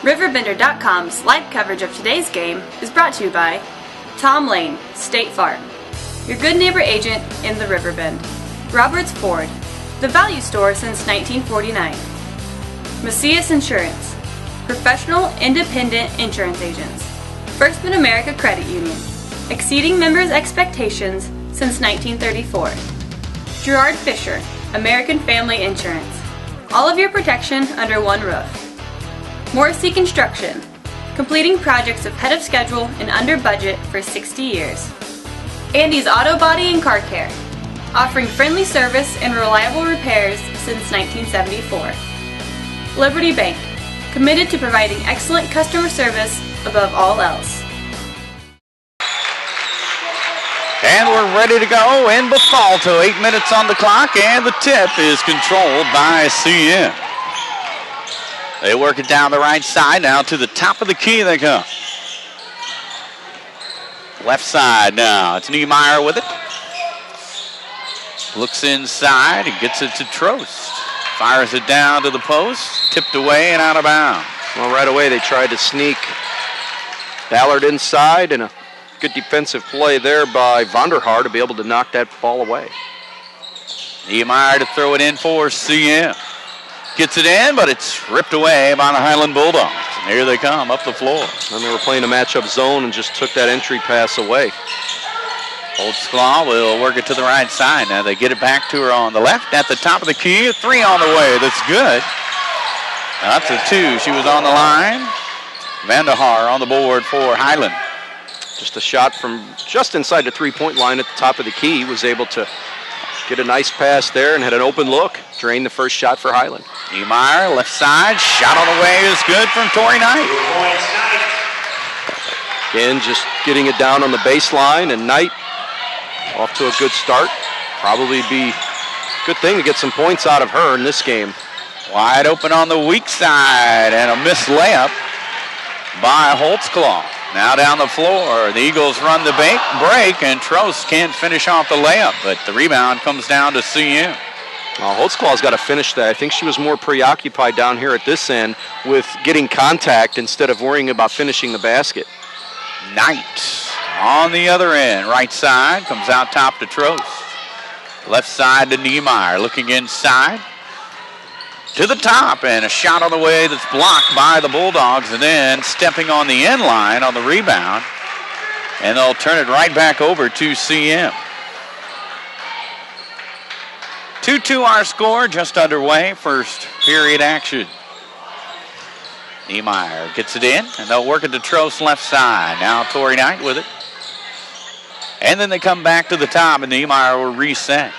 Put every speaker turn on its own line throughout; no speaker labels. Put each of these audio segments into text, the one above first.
RiverBender.com's live coverage of today's game is brought to you by Tom Lane, State Farm, your good neighbor agent in the Riverbend. Roberts Ford, the value store since 1949. Macias Insurance, professional independent insurance agents. First Mid-America Credit Union, exceeding members' expectations since 1934. Gerard Fisher, American Family Insurance. All of your protection under one roof. Morrissey Construction, completing projects ahead of schedule and under budget for 60 years. Andy's Auto Body and Car Care, offering friendly service and reliable repairs since 1974. Liberty Bank, committed to providing excellent customer service above all else.
And we're ready to go in Bethalto. 8 minutes on the clock, and the tip is controlled by CM. They work it down the right side. Now to the top of the key they come. Left side now. It's Niemeyer with it. Looks inside and gets it to Trost. Fires it down to the post. Tipped away and out of bounds.
Well, right away they tried to sneak Ballard inside, and a good defensive play there by Vonderhaar to be able to knock that ball away.
Niemeyer to throw it in for CM. Gets it in, but it's ripped away by the Highland Bulldogs. And here they come up the floor.
And they were playing a matchup zone and just took that entry pass away.
Holtzclaw will work it to the right side. Now they get it back to her on the left. At the top of the key, a three on the way. That's good. Now that's a two. She was on the line. Vonderhaar on the board for Highland.
Just a shot from just inside the three-point line at the top of the key. Was able to get a nice pass there and had an open look. Drained the first shot for Highland.
Niemeyer, left side. Shot on the way is good from Torrey Knight.
Again, just getting it down on the baseline, and Knight off to a good start. Probably be a good thing to get some points out of her in this game.
Wide open on the weak side, and a missed layup by Holtzclaw. Now down the floor, the Eagles run the break, and Trost can't finish off the layup, but the rebound comes down to CM.
Well, Holtzclaw's got to finish that. I think she was more preoccupied down here at this end with getting contact instead of worrying about finishing the basket.
Knight on the other end, right side, comes out top to Trost. Left side to Niemeyer, looking inside. To the top, and a shot on the way that's blocked by the Bulldogs, and then stepping on the end line on the rebound, and they'll turn it right back over to CM. 2-2 our score, just underway, first period action. Niemeyer gets it in, and they'll work it to Trost left side. Now Torrey Knight with it. And then they come back to the top, and Niemeyer will reset.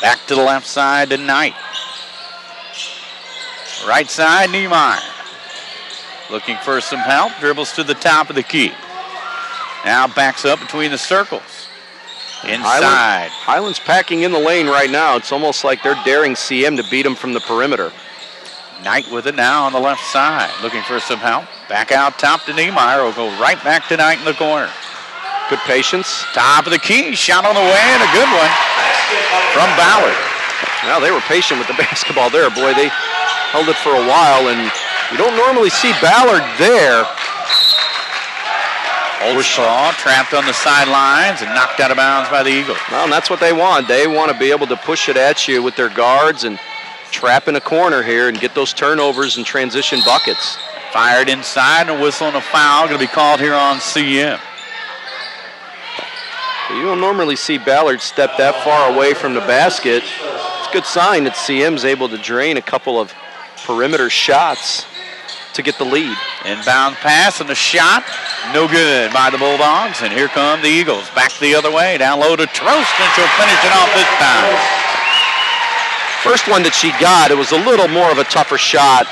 Back to the left side to Knight. Right side, Niemeyer. Looking for some help. Dribbles to the top of the key. Now backs up between the circles. Inside.
Highland's packing in the lane right now. It's almost like they're daring CM to beat them from the perimeter.
Knight with it now on the left side. Looking for some help. Back out top to Niemeyer. Will go right back to Knight in the corner.
Good patience.
Top of the key. Shot on the way, and a good one from Ballard.
Now they were patient with the basketball there. Boy, they held it for a while, and you don't normally see Ballard there.
Holtzclaw trapped on the sidelines and knocked out of bounds by the Eagles.
Well, and that's what they want. They want to be able to push it at you with their guards and trap in a corner here and get those turnovers and transition buckets.
Fired inside, and a whistle and a foul going to be called here on CM.
You don't normally see Ballard step that far away from the basket. It's a good sign that CM's able to drain a couple of perimeter shots to get the lead.
Inbound pass and the shot, no good by the Bulldogs. And here come the Eagles. Back the other way, down low to Trost, and she'll finish it off this time.
First one that she got, it was a little more of a tougher shot.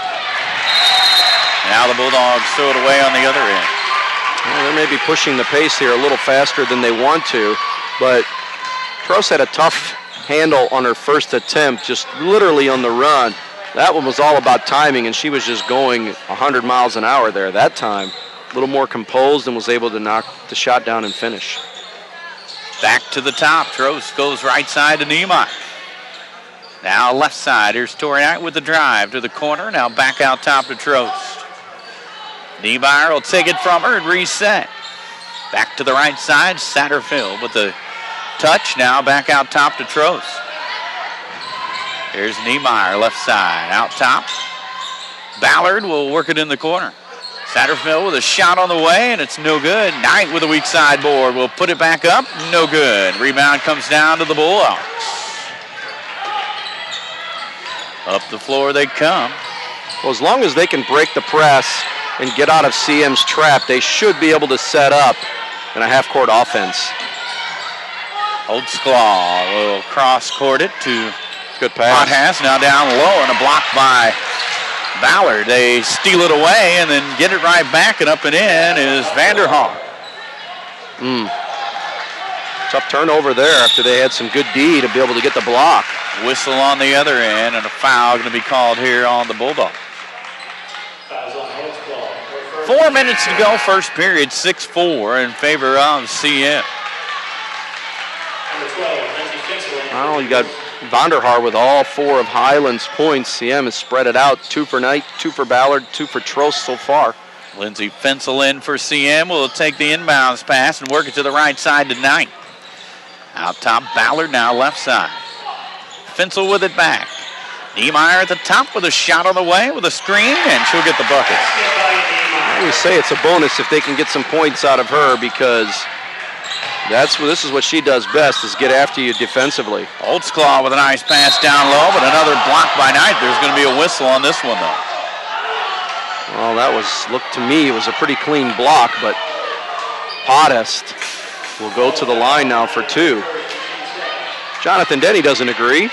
Now the Bulldogs throw it away on the other end.
Well, they may be pushing the pace here a little faster than they want to, but Trost had a tough handle on her first attempt, just literally on the run. That one was all about timing, and she was just going 100 miles an hour there that time. A little more composed and was able to knock the shot down and finish.
Back to the top. Trost goes right side to Niemeyer. Now left side. Here's Torrey Knight with the drive to the corner. Now back out top to Trost. Niemeyer will take it from her and reset. Back to the right side. Satterfield with the touch. Now back out top to Trost. Here's Niemeyer left side. Out top. Ballard will work it in the corner. Satterfield with a shot on the way, and it's no good. Knight with a weak side board will put it back up. No good. Rebound comes down to the Bulldogs. Up the floor they come.
Well, as long as they can break the press and get out of CM's trap, they should be able to set up in a half-court offense.
Holtzclaw will cross-court it to
good pass.
Pothas, now down low, and a block by Ballard. They steal it away and then get it right back, and up and in is Vanderhaar.
Tough turnover there after they had some good D to be able to get the block.
Whistle on the other end, and a foul going to be called here on the Bulldogs. 4 minutes to go, first period, 6-4 in favor of CM.
Well, you got Vanderhaar with all 4 of Highland's points. CM has spread it out. 2 for Knight, 2 for Ballard, 2 for Trost so far.
Lindsey Fensel in for CM. Will take the inbounds pass and work it to the right side to Knight. Out top, Ballard now left side. Fensel with it back. Niemeyer at the top with a shot on the way with a screen, and she'll get the bucket.
I always say it's a bonus if they can get some points out of her, because this is what she does best, is get after you defensively.
Holtzclaw with a nice pass down low, but another block by Knight. There's going to be a whistle on this one, though.
Well, looked to me, it was a pretty clean block, but Podest will go to the line now for 2. Jonathan Denny doesn't agree.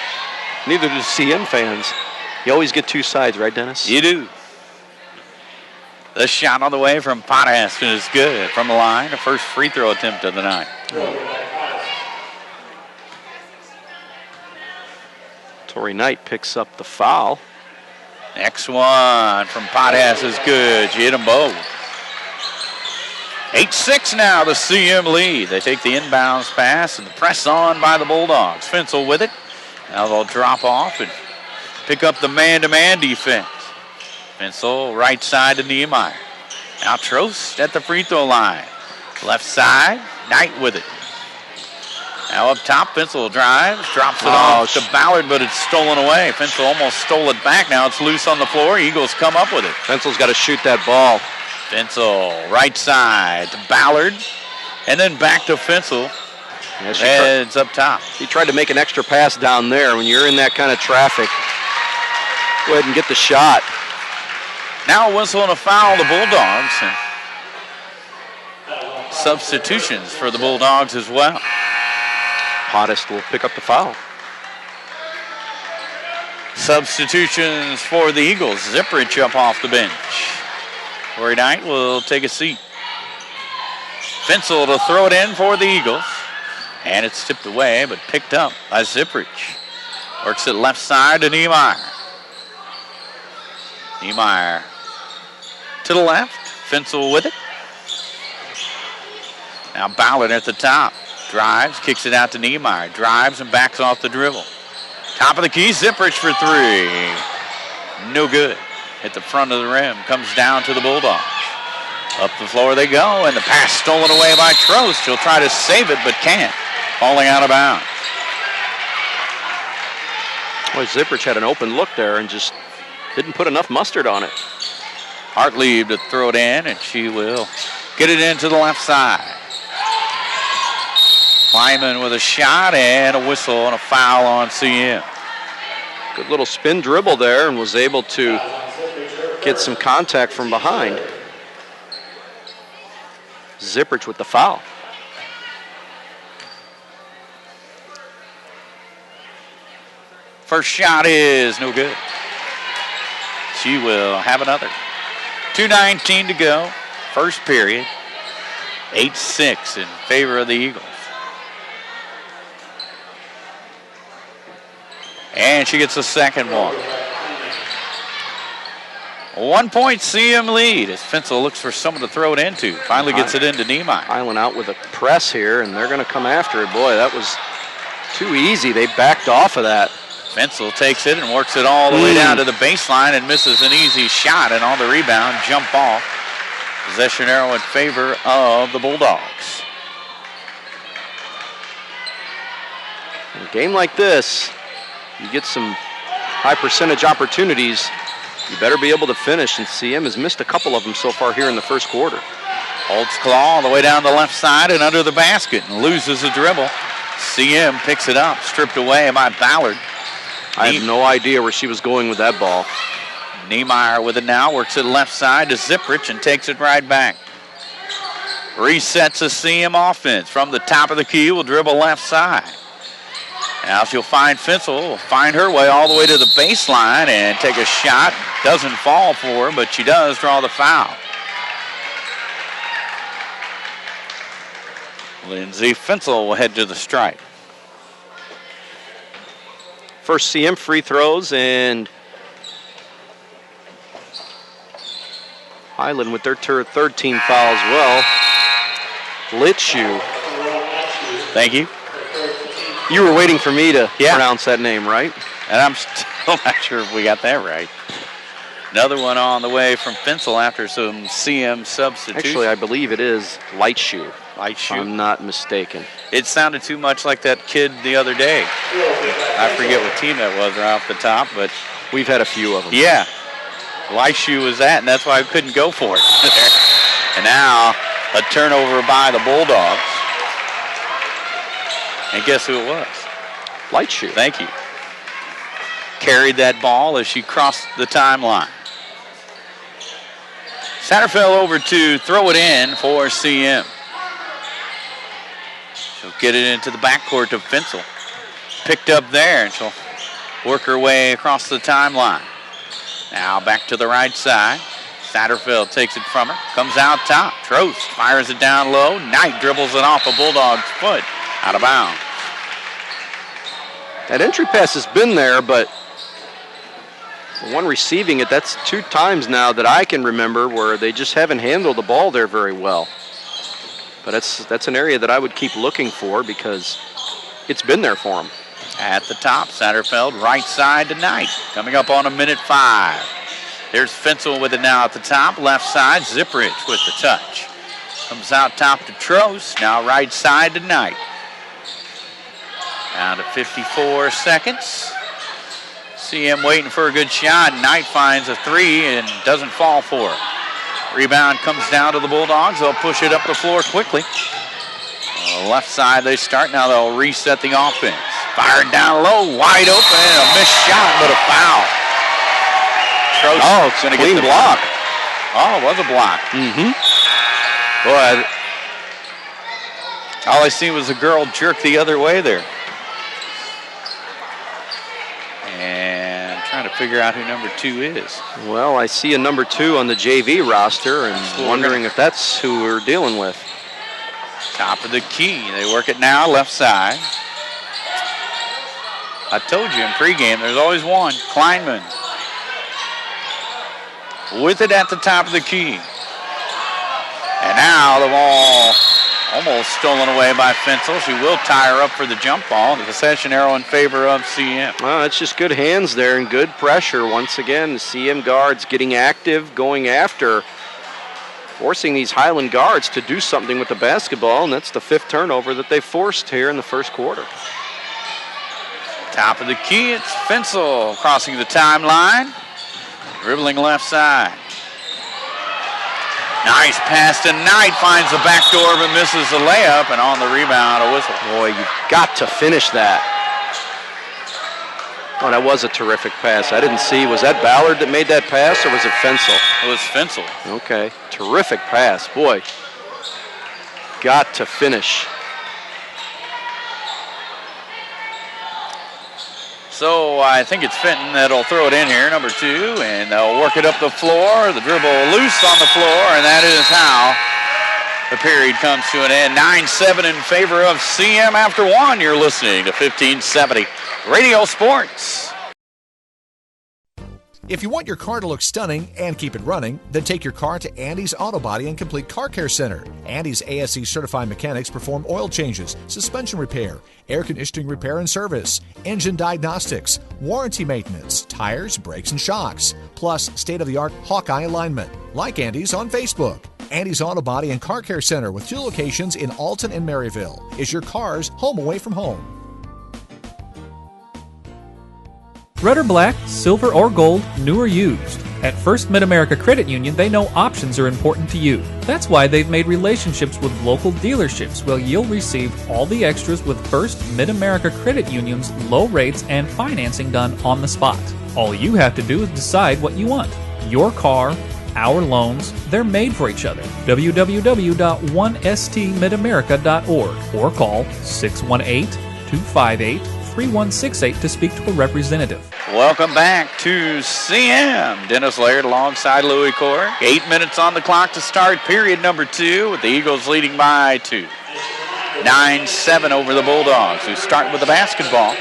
Neither do CM fans. You always get 2 sides, right, Dennis?
You do. The shot on the way from Pothas is good from the line. The first free throw attempt of the night.
Torrey Knight picks up the foul.
Next one from Pothas is good. She hit them both. 8-6 now, the CM lead. They take the inbounds pass and the press on by the Bulldogs. Fensel with it. Now they'll drop off and pick up the man-to-man defense. Fensel right side to Niemeyer. Now Trost at the free throw line. Left side, Knight with it. Now up top, Fensel drives, drops it off to Ballard, but it's stolen away. Fensel almost stole it back. Now it's loose on the floor. Eagles come up with it.
Fensel's got to shoot that ball.
Fensel right side to Ballard, and then back to Fensel.
Yeah,
heads up top.
He tried to make an extra pass down there. When you're in that kind of traffic, go ahead and get the shot.
Now a whistle and a foul, the Bulldogs. And substitutions for the Bulldogs as well.
Podest will pick up the foul.
Substitutions for the Eagles. Zipprich up off the bench. Torrey Knight will take a seat. Fensel to throw it in for the Eagles. And it's tipped away, but picked up by Zipprich. Works it left side to Niemeyer. Niemeyer to the left. Fensel with it. Now Ballard at the top. Drives, kicks it out to Niemeyer. Drives and backs off the dribble. Top of the key, Zipprich for 3. No good. Hit the front of the rim. Comes down to the Bulldogs. Up the floor they go, and the pass stolen away by Trost. He'll try to save it, but can't. Falling out of bounds.
Boy, Zipprich had an open look there and just didn't put enough mustard on it.
Hartlieb to throw it in, and she will get it into the left side. Lyman with a shot and a whistle and a foul on CM.
Good little spin dribble there and was able to get some contact from behind. Zipprich with the foul.
First shot is no good. She will have another. 2:19 to go. First period. 8-6 in favor of the Eagles. And she gets the second one. 1 point CM lead as Fensel looks for someone to throw it into. Finally gets it into Niemeyer.
Highland out with a press here, and they're going to come after it. Boy, that was too easy. They backed off of that.
Fensel takes it and works it all the way down to the baseline and misses an easy shot. And on the rebound, jump ball. Possession arrow in favor of the Bulldogs.
In a game like this, you get some high percentage opportunities. You better be able to finish, and CM has missed a couple of them so far here in the first quarter.
Holtz claw all the way down the left side and under the basket and loses a dribble. CM picks it up, stripped away by Ballard.
I have no idea where she was going with that ball.
Niemeyer with it now, works it left side to Ziprich and takes it right back. Resets a CM offense from the top of the key, will dribble left side. Now she'll find Fensel, will find her way all the way to the baseline and take a shot. Doesn't fall for her, but she does draw the foul. Lindsay Fensel will head to the stripe.
First CM free throws, and Highland with their third team foul as well. Litchu.
Thank you.
You were waiting for me to pronounce that name, right?
And I'm still not sure if we got that right. Another one on the way from Fensel after some CM substitution.
Actually, I believe it is Lightshoe.
Lightshoe.
I'm not mistaken.
It sounded too much like that kid the other day. I forget what team that was right off the top, but
we've had a few of them.
Yeah. Lightshoe was that, and that's why I couldn't go for it. And now a turnover by the Bulldogs. And guess who it was?
Lightshoe.
Thank you. Carried that ball as she crossed the timeline. Satterfield over to throw it in for CM. She'll get it into the backcourt to Fensel. Picked up there, and she'll work her way across the timeline. Now back to the right side. Satterfield takes it from her. Comes out top. Trost fires it down low. Knight dribbles it off a Bulldog's foot. Out of bounds.
That entry pass has been there, but the one receiving it, that's 2 times now that I can remember where they just haven't handled the ball there very well. But that's an area that I would keep looking for because it's been there for them.
At the top, Satterfield, right side to Knight. Coming up on a minute 5. There's Fensel with it now at the top. Left side, Ziprich with the touch. Comes out top to Trost. Now right side to Knight. Down to 54 seconds. CM waiting for a good shot. Knight finds a 3 and doesn't fall for it. Rebound comes down to the Bulldogs. They'll push it up the floor quickly. On the left side they start. Now they'll reset the offense. Fired down low, wide open. A missed shot, but a foul.
Trost it's going to get the block.
Oh, it was a block.
Mm-hmm.
Boy, all I seen was a girl jerk the other way there. And trying to figure out who number 2 is.
Well, I see a number 2 on the JV roster and wondering if that's who we're dealing with.
Top of the key. They work it now, left side. I told you in pregame, there's always one. Kleinman. With it at the top of the key. And now the ball almost stolen away by Fensel. She will tie her up for the jump ball. The possession arrow in favor of CM.
Well, it's just good hands there and good pressure. Once again, the CM guards getting active, going after, forcing these Highland guards to do something with the basketball, and that's the 5th turnover that they forced here in the first quarter.
Top of the key, it's Fensel crossing the timeline. Dribbling left side. Nice pass to Knight, finds the back door but misses the layup, and on the rebound, a whistle.
Boy, you've got to finish that. Oh, that was a terrific pass. I didn't see, was that Ballard that made that pass, or was it Fensel?
It was Fensel.
Okay, terrific pass. Boy, got to finish.
So I think it's Fenton that'll throw it in here, number 2, and they'll work it up the floor. The dribble loose on the floor, and that is how the period comes to an end. 9-7 in favor of CM after 1. You're listening to 1570 Radio Sports.
If you want your car to look stunning and keep it running, then take your car to Andy's Auto Body and Complete Car Care Center. Andy's ASE certified mechanics perform oil changes, suspension repair, air conditioning repair and service, engine diagnostics, warranty maintenance, tires, brakes, and shocks, plus state-of-the-art Hawkeye alignment. Like Andy's on Facebook. Andy's Auto Body and Car Care Center with 2 locations in Alton and Maryville is your car's home away from home.
Red or black, silver or gold, new or used. At First Mid-America Credit Union, they know options are important to you. That's why they've made relationships with local dealerships where you'll receive all the extras with First Mid-America Credit Union's low rates and financing done on the spot. All you have to do is decide what you want. Your car, our loans, they're made for each other. www.1stmidamerica.org or call 618-258-3168 to speak to a representative.
Welcome back to CM. Dennis Laird alongside Louis Corr. 8 minutes on the clock to start period number 2 with the Eagles leading by 2. 9-7 over the Bulldogs, who start with the basketball.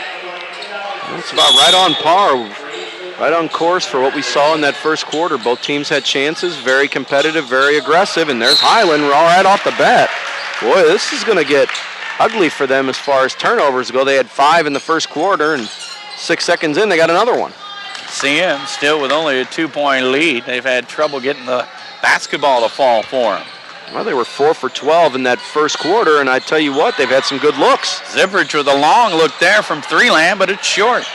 It's about right on par, right on course for what we saw in that first quarter. Both teams had chances, very competitive, very aggressive, and there's Highland right off the bat. Boy, this is going to get ugly for them as far as turnovers go. They had 5 in the first quarter, and 6 seconds in, they got another one.
CM still with only a 2-point lead. They've had trouble getting the basketball to fall for them.
Well, they were 4 for 12 in that first quarter, and I tell you what, they've had some good looks.
Zipperich with a long look there from 3-land, but it's short.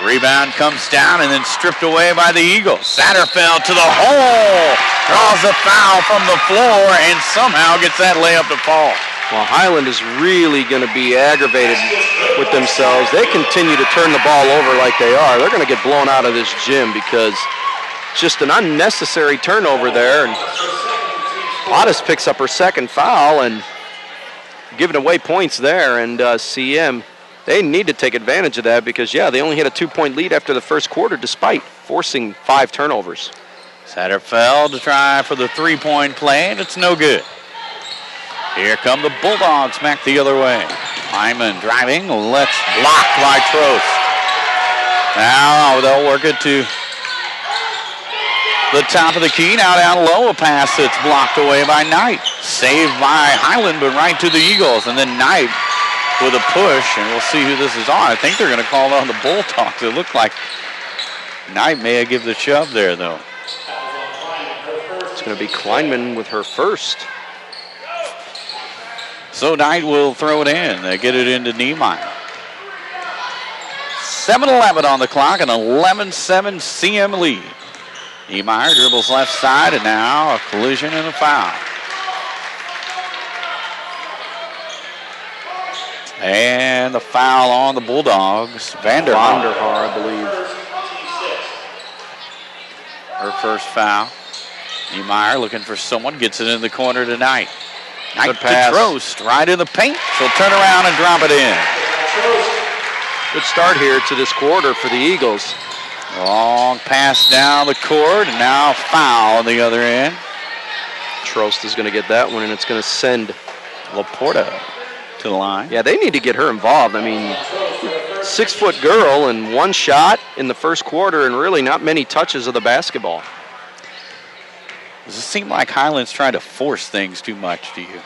The rebound comes down and then stripped away by the Eagles. Satterfeld to the hole, draws a foul from the floor, and somehow gets that layup to fall.
Well, Highland is really going to be aggravated with themselves. They continue to turn the ball over like they are. They're going to get blown out of this gym because it's just an unnecessary turnover there. And Pottis picks up her second foul and giving away points there. And CM, they need to take advantage of that because, yeah, they only had a 2-point lead after the first quarter despite forcing 5 turnovers.
Satterfeld to try for the 3-point play, and it's no good. Here come the Bulldogs back the other way. Hyman driving, blocked by Trost. Now they'll work it to the top of the key. Now down low, a pass that's blocked away by Knight. Saved by Highland, but right to the Eagles. And then Knight with a push, and we'll see who this is on. I think they're going to call it on the Bulldogs. It looked like Knight may have given the shove there, though.
It's going to be Kleinman with her first.
So Knight will throw it in. They get it into Niemeyer. 7-11 on the clock, an 11-7 CM lead. Niemeyer dribbles left side, and now a collision and a foul. And the foul on the Bulldogs. Vanderhaar,
I believe.
Her first foul. Niemeyer looking for someone, gets it in the corner tonight. Knight to Trost, right in the paint. She'll turn around and drop it in.
Good start here to this quarter for the Eagles.
Long pass down the court, and now foul on the other end.
Trost is going to get that one, and it's going to send
Laporta to the line.
Yeah, they need to get her involved. I mean, 6-foot girl and 1 shot in the first quarter and really not many touches of the basketball.
Does it seem like Highland's trying to force things too much to you?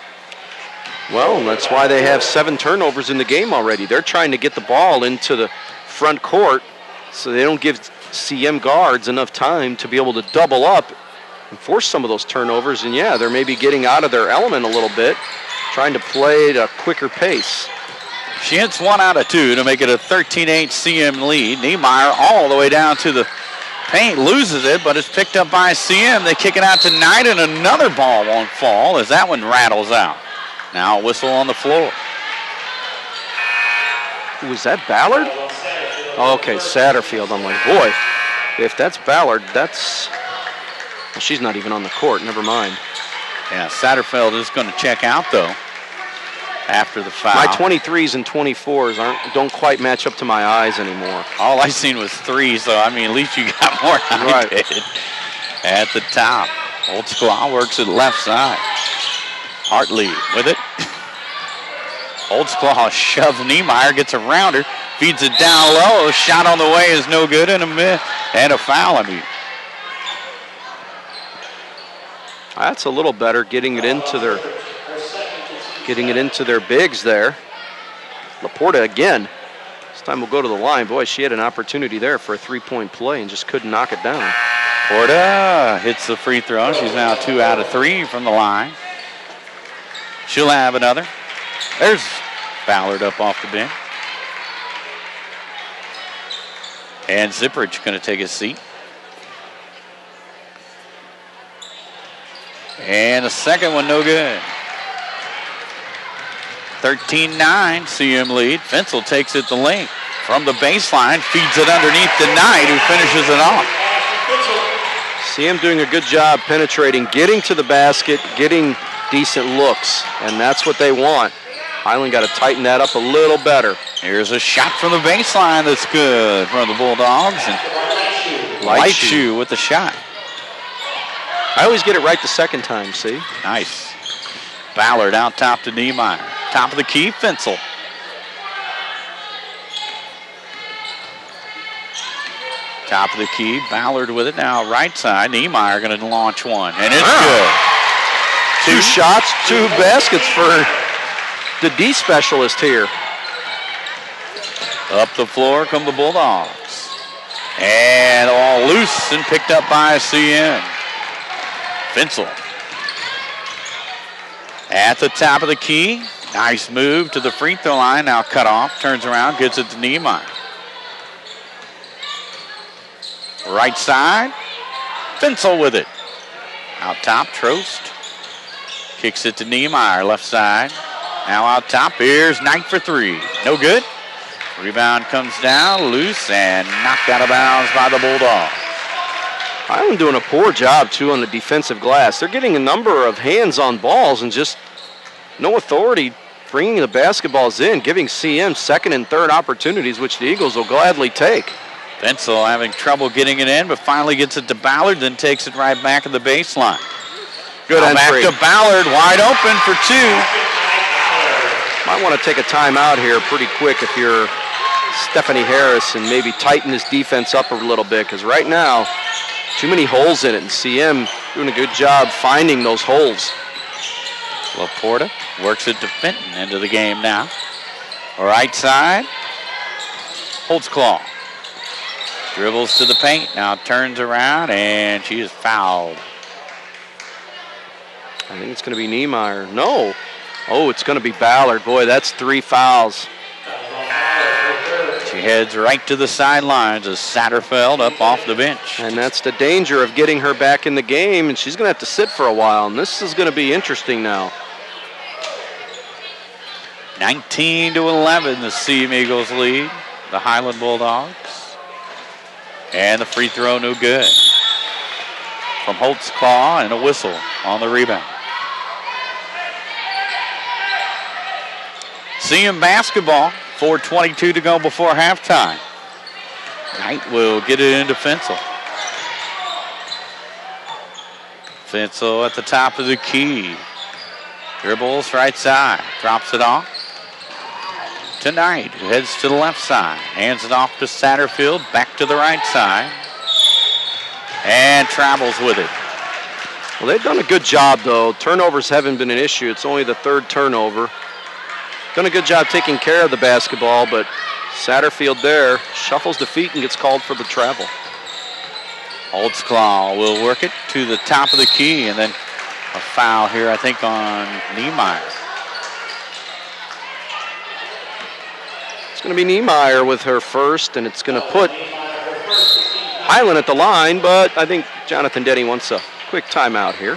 Well, that's why they have 7 turnovers in the game already. They're trying to get the ball into the front court so they don't give CM guards enough time to be able to double up and force some of those turnovers. And, yeah, they're maybe getting out of their element a little bit, trying to play at a quicker pace.
She hits 1 out of 2 to make it a 13-8 CM lead. Niemeyer all the way down to the paint, loses it, but it's picked up by CM. They kick it out to Knight, and another ball won't fall as that one rattles out. Now a whistle on the floor.
Was that Ballard? Okay, Satterfield. I'm like, boy, if that's Ballard, that's... Well, she's not even on the court. Never mind.
Yeah, Satterfield is going to check out, though, after the foul.
My 23s and 24s don't quite match up to my eyes anymore.
All I seen was 3, so, I mean, at least you got more than I did. At the top. Holtzclaw works it left side. Hartley with it. Holtzclaw shoves Niemeyer, gets around her. Feeds it down low. Shot on the way is no good, and a foul.
That's a little better, getting it into their bigs there. Laporta again. This time we'll go to the line. Boy, she had an opportunity there for a three-point play and just couldn't knock it down.
Porta hits the free throw. She's now 2 out of 3 from the line. She'll have another. There's Ballard up off the bench. And Zipperich going to take his seat. And the second one, no good. 13-9, CM lead. Fensel takes it to length from the baseline, feeds it underneath to Knight, who finishes it off.
CM doing a good job penetrating, getting to the basket, getting decent looks, and that's what they want. Highland got to tighten that up a little better.
Here's a shot from the baseline that's good from the Bulldogs. And Lightshoe with the shot.
I always get it right the second time, see?
Nice. Ballard out top to Niemeyer. Top of the key, Fensel. Top of the key, Ballard with it now, right side. Niemeyer going to launch one, and it's good.
2 shots, 2 baskets for the D specialist here.
Up the floor come the Bulldogs. And all loose and picked up by CM. Fensel. At the top of the key. Nice move to the free throw line. Now cut off. Turns around. Gets it to Niemeyer. Right side. Fensel with it. Out top. Trost. Kicks it to Niemeyer. Left side. Now out top. Here's Knight for 3. No good. Rebound comes down. Loose and knocked out of bounds by the Bulldogs.
Highland doing a poor job, too, on the defensive glass. They're getting a number of hands on balls and just no authority bringing the basketballs in, giving CM second and third opportunities, which the Eagles will gladly take.
Fensel having trouble getting it in, but finally gets it to Ballard, then takes it right back at the baseline.
Good entry.
Back to Ballard, wide open for 2.
Might want to take a timeout here pretty quick if you're Stephanie Harris and maybe tighten this defense up a little bit, because right now, too many holes in it, and CM doing a good job finding those holes.
Laporta works it to Fenton into the game now. Right side. Holtzclaw. Dribbles to the paint. Now turns around, and she is fouled.
I think it's going to be Niemeyer. No. Oh, it's going to be Ballard. Boy, that's 3 fouls.
She heads right to the sidelines as Satterfeld up off the bench.
And that's the danger of getting her back in the game, and she's going to have to sit for a while, and this is going to be interesting now.
19-11, the CM Eagles lead, the Highland Bulldogs. And the free throw, no good. From Holtzclaw, and a whistle on the rebound. CM basketball, 4:22 to go before halftime. Knight will get it into Fensel. Fensel at the top of the key. Dribbles right side, drops it off to Knight, who heads to the left side. Hands it off to Satterfield, back to the right side. And travels with it.
Well, they've done a good job, though. Turnovers haven't been an issue. It's only the 3rd turnover. Done a good job taking care of the basketball, but Satterfield there shuffles the feet and gets called for the travel.
Holtzclaw will work it to the top of the key, and then a foul here, I think, on Niemeyer.
It's going to be Niemeyer with her first, and it's going to put Highland at the line, but I think Jonathan Denny wants a quick timeout here.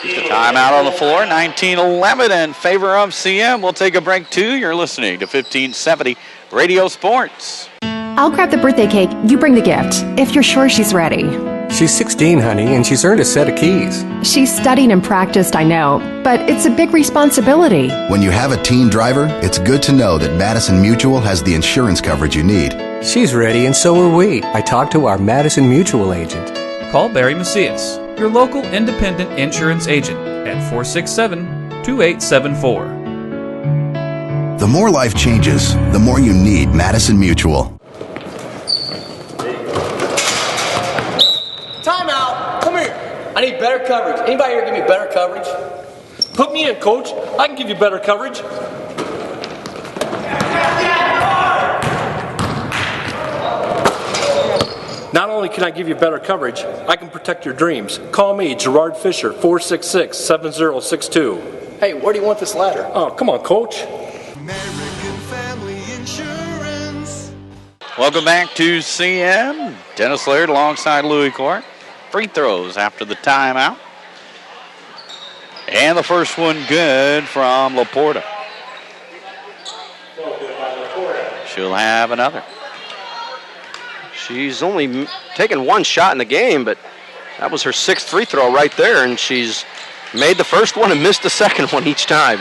Timeout on the floor, 19-11 in favor of CM. We'll take a break, too. You're listening to 1570 Radio Sports.
I'll grab the birthday cake. You bring the gift, if you're sure she's ready.
She's 16, honey, and she's earned a set of keys.
She's studied and practiced, I know, but it's a big responsibility.
When you have a teen driver, it's good to know that Madison Mutual has the insurance coverage you need.
She's ready, and so are we. I talked to our Madison Mutual agent.
Call Barry Macias, your local independent insurance agent, at 467-2874.
The more life changes, the more you need Madison Mutual.
Timeout! Come here. I need better coverage. Anybody here give me better coverage?
Put me in, coach. I can give you better coverage. Not only can I give you better coverage, I can protect your dreams. Call me, Gerard Fisher, 466-7062.
Hey, where do you want this ladder?
Oh, come on, coach.
American Family Insurance.
Welcome back to CM. Dennis Laird alongside Louis Court. Free throws after the timeout. And the first one good from Laporta. She'll have another.
She's only taken one shot in the game, but that was her 6th free throw right there, and she's made the first one and missed the second one each time.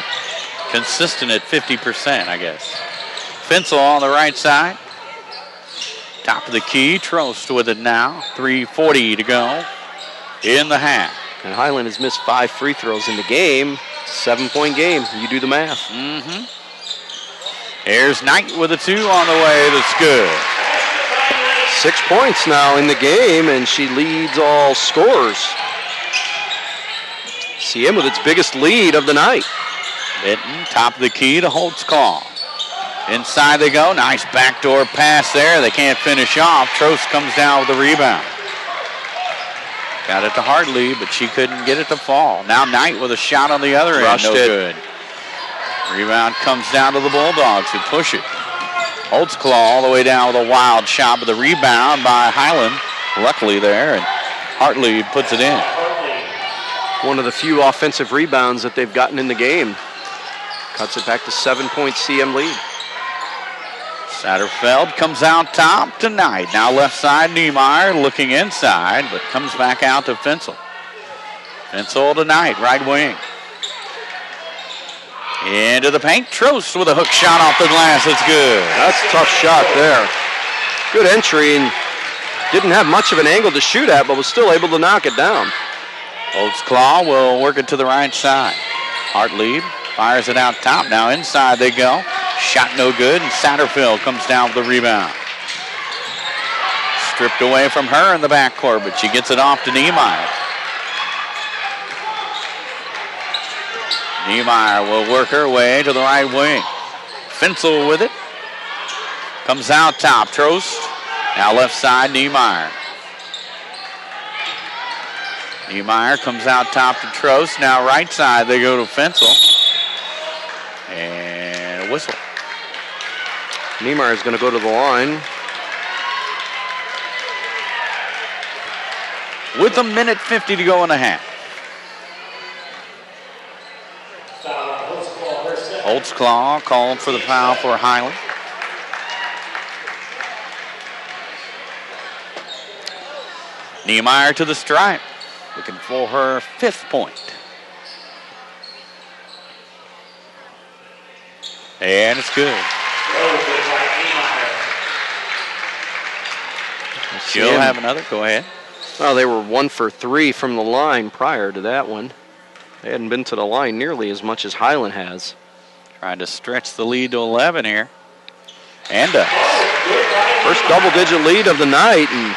Consistent at 50%, I guess. Fensel on the right side. Top of the key. Trost with it now. 3:40 to go in the half.
And Highland has missed 5 free throws in the game. It's a 7-point game. You do the math.
Mm-hmm. Here's Knight with a 2 on the way. That's good.
6 points now in the game, and she leads all scorers. CM with its biggest lead of the night.
Benton, top of the key to Holtzclaw. Inside they go. Nice backdoor pass there. They can't finish off. Trost comes down with the rebound. Got it to Hartley, but she couldn't get it to fall. Now Knight with a shot on the other end. No good. Rebound comes down to the Bulldogs who push it. Holtzclaw all the way down with a wild shot, but the rebound by Highland. Luckily there, and Hartley puts it in.
One of the few offensive rebounds that they've gotten in the game. Cuts it back to 7-point CM lead.
Satterfeld comes out top tonight. Now left side, Niemeyer looking inside, but comes back out to Fensel. Fensel tonight, right wing. Into the paint. Trost with a hook shot off the glass. It's good.
That's a tough shot there. Good entry, and didn't have much of an angle to shoot at, but was still able to knock it down.
Holtzclaw will work it to the right side. Hartley fires it out top. Now inside they go. Shot no good, and Satterfield comes down with the rebound. Stripped away from her in the backcourt, but she gets it off to Niemeyer. Niemeyer will work her way to the right wing. Fensel with it. Comes out top. Trost. Now left side, Niemeyer. Niemeyer comes out top to Trost. Now right side, they go to Fensel. And a whistle.
Niemeyer is going to go to the line.
With 1:50 to go in the half. Holtzclaw called for the foul for Highland. Niemeyer to the stripe. Looking for her 5th point. And it's good. She'll have another. Go ahead.
Well, they were 1 for 3 from the line prior to that one. They hadn't been to the line nearly as much as Highland has.
Trying to stretch the lead to 11 here. And does.
First double-digit lead of the night, and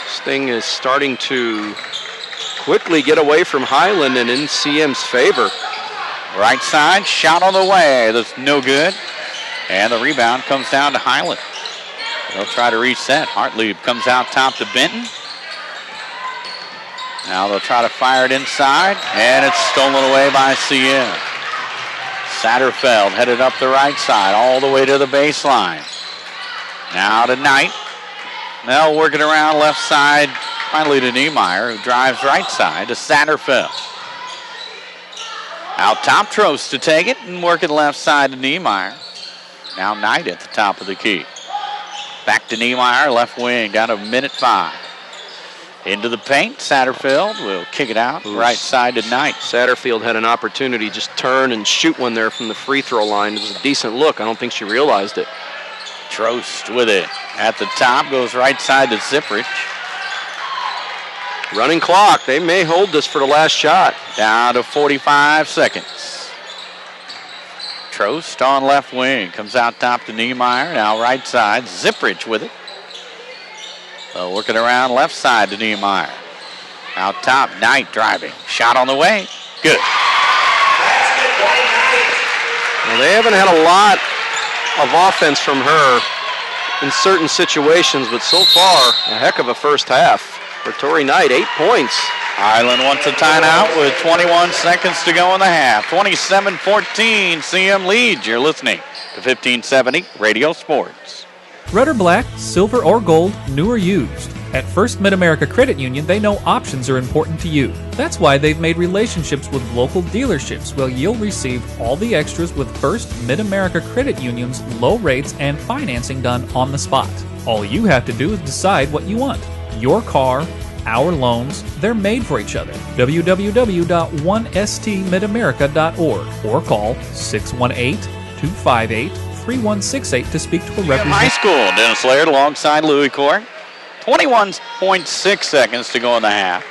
this thing is starting to quickly get away from Highland and in CM's favor.
Right side, shot on the way. That's no good. And the rebound comes down to Highland. They'll try to reset. Hartley comes out top to Benton. Now they'll try to fire it inside, and it's stolen away by CM. Satterfeld headed up the right side all the way to the baseline. Now to Knight. They'll work it around left side, finally to Niemeyer, who drives right side to Satterfeld. Out top, Trost to take it and work it left side to Niemeyer. Now Knight at the top of the key. Back to Niemeyer, left wing, down to 1:05. Into the paint, Satterfield will kick it out, right side to Knight.
Satterfield had an opportunity, just turn and shoot one there from the free throw line. It was a decent look. I don't think she realized it.
Trost with it. At the top, goes right side to Ziprich.
Running clock. They may hold this for the last shot.
Down to 45 seconds. Trost on left wing. Comes out top to Niemeyer. Now right side. Zipprich with it. Working around left side to Niemeyer. Out top, Knight driving. Shot on the way. Good.
Well, they haven't had a lot of offense from her in certain situations, but so far, a heck of a first half for Torrey Knight. 8 points.
Highland wants a timeout with 21 seconds to go in the half. 27-14, CM leads. You're listening to 1570 Radio Sports.
Red or black, silver or gold, new or used. At First Mid-America Credit Union, they know options are important to you. That's why they've made relationships with local dealerships where you'll receive all the extras with First Mid-America Credit Union's low rates and financing done on the spot. All you have to do is decide what you want. Your car, our loans, they're made for each other. www.1stmidamerica.org or call 618-258-3168 to speak to a representative.
High School, Dennis Laird alongside Louis Court. 21.6 seconds to go in the half.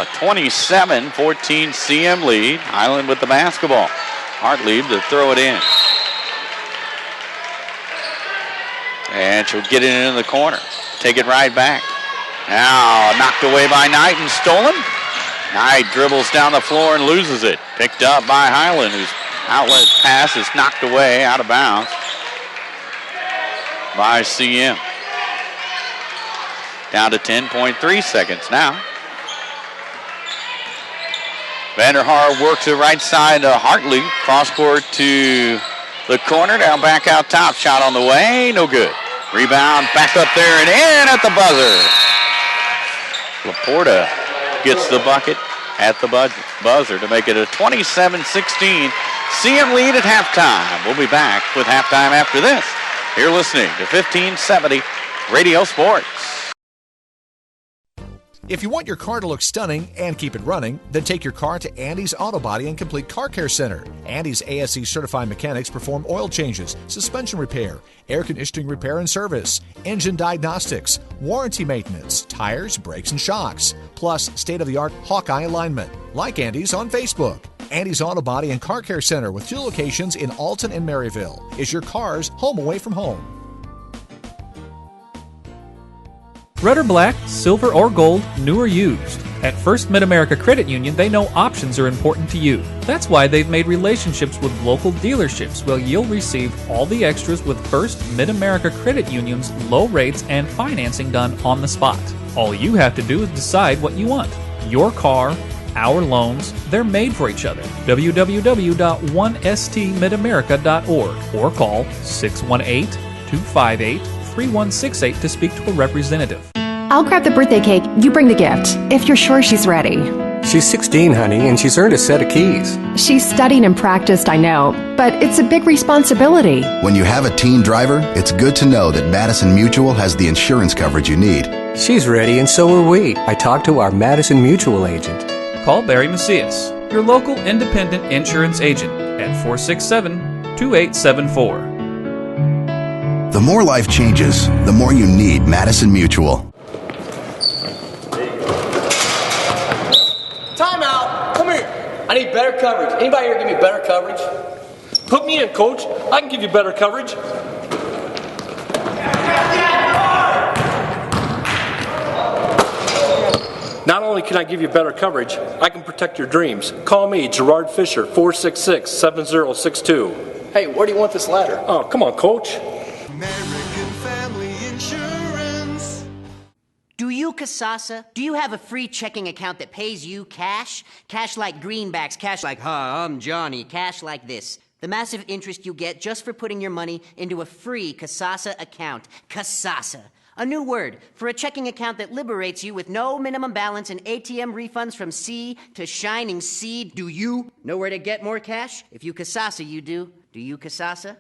A 27-14 CM lead. Highland with the basketball. Hartlieb to throw it in. And she'll get it into the corner. Take it right back. Now knocked away by Knight and stolen. Knight dribbles down the floor and loses it. Picked up by Highland, whose outlet pass is knocked away out of bounds by CM. Down to 10.3 seconds now. Vanderhaar works the right side to Hartley. Cross court to the corner. Down back out top. Shot on the way. No good. Rebound back up there and in at the buzzer. Laporta gets the bucket at the buzzer to make it a 27-16 CM lead at halftime. We'll be back with halftime after this. You're listening to 1570 Radio Sports.
If you want your car to look stunning and keep it running, then take your car to Andy's Auto Body and Complete Car Care Center. Andy's ASE certified mechanics perform oil changes, suspension repair, air conditioning repair and service, engine diagnostics, warranty maintenance, tires, brakes, and shocks, plus state-of-the-art Hawkeye alignment. Like Andy's on Facebook. Andy's Auto Body and Car Care Center with 2 locations in Alton and Maryville is your car's home away from home.
Red or black, silver or gold, new or used. At First Mid-America Credit Union, they know options are important to you. That's why they've made relationships with local dealerships where you'll receive all the extras with First Mid-America Credit Union's low rates and financing done on the spot. All you have to do is decide what you want. Your car, our loans, they're made for each other. www.1stmidamerica.org or call 618-258-3168 to speak to a representative.
I'll grab the birthday cake. You bring the gift, if you're sure she's ready.
She's 16, honey, and she's earned a set of keys.
She's studied and practiced, I know, but it's a big responsibility.
When you have a teen driver, it's good to know that Madison Mutual has the insurance coverage you need.
She's ready, and so are we. I talked to our Madison Mutual agent.
Call Barry Macias, your local independent insurance agent, at 467-2874.
The more life changes, the more you need Madison Mutual.
Timeout! Come here. I need better coverage. Anybody here give me better coverage?
Put me in, coach. I can give you better coverage. Not only can I give you better coverage, I can protect your dreams. Call me, Gerard Fisher, 466-7062.
Hey, where do you want this ladder?
Oh, come on, coach.
American Family Insurance.
Do you, Kasasa? Do you have a free checking account that pays you cash? Cash like greenbacks, cash like, hi, I'm Johnny, cash like this. The massive interest you get just for putting your money into a free Kasasa account. Kasasa. A new word for a checking account that liberates you with no minimum balance and ATM refunds from sea to shining sea. Do you know where to get more cash? If you Kasasa, you do. Do you Kasasa?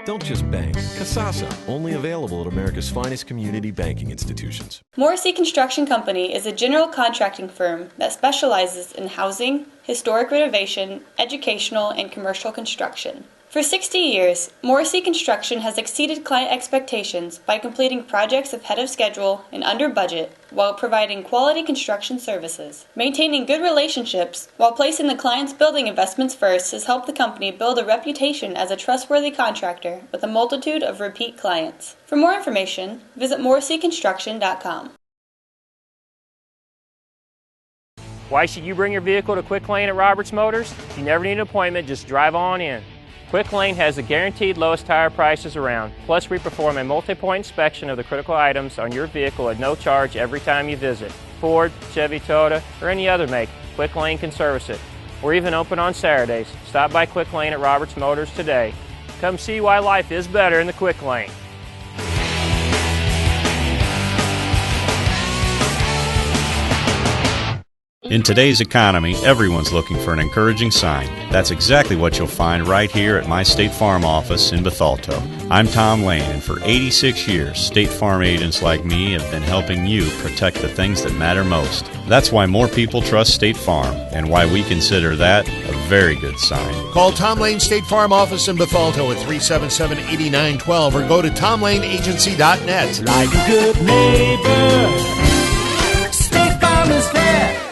Don't just bank. Kasasa, only available at America's finest community banking institutions.
Morrissey Construction Company is a general contracting firm that specializes in housing, historic renovation, educational, and commercial construction. For 60 years, Morrissey Construction has exceeded client expectations by completing projects ahead of schedule and under budget while providing quality construction services. Maintaining good relationships while placing the client's building investments first has helped the company build a reputation as a trustworthy contractor with a multitude of repeat clients. For more information, visit morrisseyconstruction.com.
Why should you bring your vehicle to Quick Lane at Roberts Motors? You never need an appointment, just drive on in. Quick Lane has the guaranteed lowest tire prices around. Plus, we perform a multi-point inspection of the critical items on your vehicle at no charge every time you visit. Ford, Chevy, Toyota, or any other make, Quick Lane can service it. We're even open on Saturdays. Stop by Quick Lane at Roberts Motors today. Come see why life is better in the Quick Lane.
In today's economy, everyone's looking for an encouraging sign. That's exactly what you'll find right here at my State Farm office in Bethalto. I'm Tom Lane, and for 86 years, State Farm agents like me have been helping you protect the things that matter most. That's why more people trust State Farm, and why we consider that a very good sign.
Call Tom Lane State Farm office in Bethalto at 377-8912 or go to tomlaneagency.net.
Like a good neighbor, State Farm is there.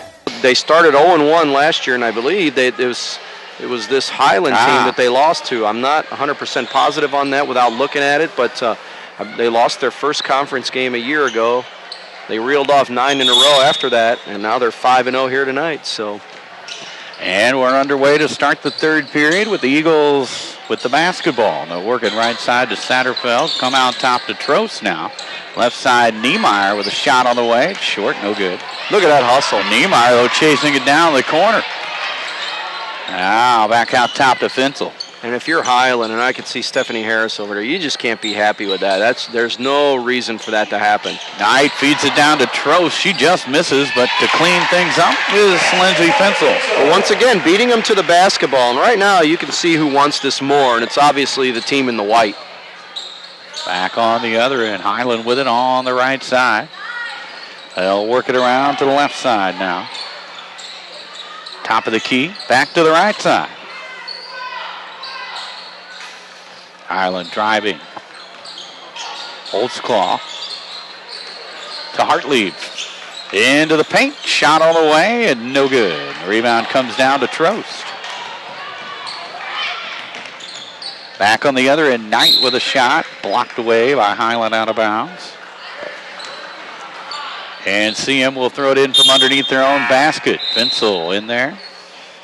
They started 0-1 last year, and I believe it was this Highland team that they lost to. I'm not 100% positive on that without looking at it, but they lost their first conference game a year ago. They reeled off 9 in a row after that, and now they're 5-0 here tonight. So,
and we're underway to start the third period with the Eagles with the basketball. They're working right side to Satterfeld. Come out top to Trost now. Left side, Niemeyer with a shot on the way. It's short, no good.
Look at that hustle.
Niemeyer, though, chasing it down the corner. Now back out top to Fensel.
And if you're Highland, and I can see Stephanie Harris over there, you just can't be happy with that. There's no reason for that to happen.
Knight feeds it down to Trost. She just misses, but to clean things up is Lindsay Fensel.
Well, once again, beating them to the basketball. And right now, you can see who wants this more, and it's obviously the team in the white.
Back on the other end. Highland with it on the right side. They'll work it around to the left side now. Top of the key. Back to the right side. Highland driving. Holtzclaw to Hartlieb. Into the paint. Shot all the way and no good. The rebound comes down to Trost. Back on the other end, Knight with a shot. Blocked away by Highland out of bounds. And CM will throw it in from underneath their own basket. Fensel in there.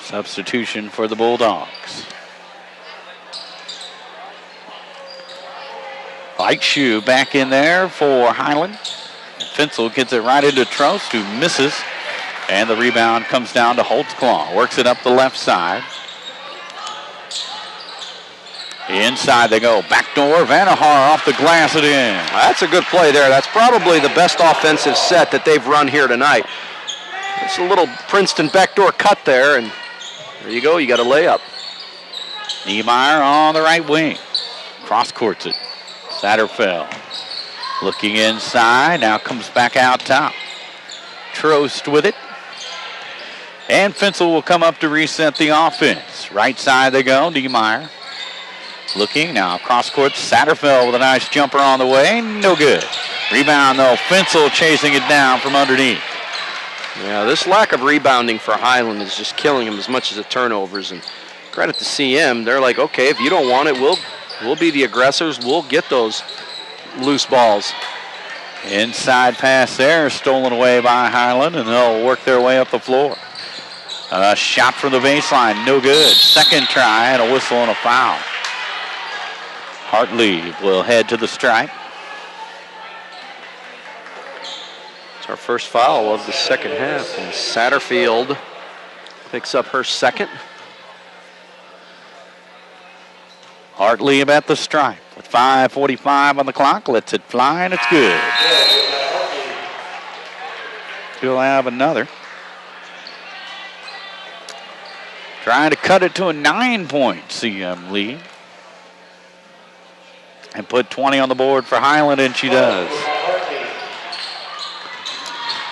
Substitution for the Bulldogs. Light shoe back in there for Highland. Fensel gets it right into Trost, who misses. And the rebound comes down to Holtzclaw. Works it up the left side. Inside they go. Backdoor. Vanahar off the glass it in.
That's a good play there. That's probably the best offensive set that they've run here tonight. It's a little Princeton backdoor cut there, and there you go. You got a layup.
Niemeyer on the right wing. Cross courts it. Satterfeld looking inside. Now comes back out top. Trost with it. And Fensel will come up to reset the offense. Right side they go. Niemeyer. Looking now, cross court, Satterfeld with a nice jumper on the way, no good. Rebound though, Fensel chasing it down from underneath.
Yeah, this lack of rebounding for Highland is just killing them as much as the turnovers. And credit to CM, they're like, okay, if you don't want it, we'll be the aggressors. We'll get those loose balls.
Inside pass there, stolen away by Highland, and they'll work their way up the floor. A shot from the baseline, no good. Second try and a whistle and a foul. Hartlieb will head to the stripe.
It's our first foul of the second half, and Satterfield picks up her second.
Hartlieb at the stripe with 5:45 on the clock. Lets it fly, and it's good. He'll have another. Trying to cut it to a 9-point CM lead. And put 20 on the board for Highland, and she does.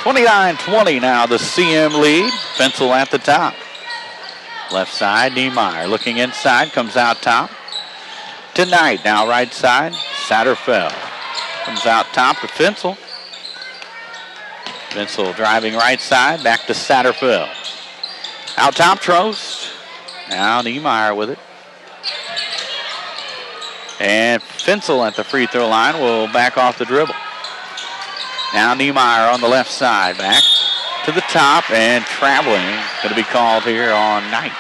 29-20 now, the CM lead. Fensel at the top. Left side, Niemeyer looking inside, comes out top. to Knight. Now right side. Satterfeld comes out top to Fensel. Fensel driving right side. Back to Satterfeld. Out top, Trost. Now Niemeyer with it. And Fensel at the free throw line will back off the dribble. Now Niemeyer on the left side. Back to the top, and traveling going to be called here on Knight.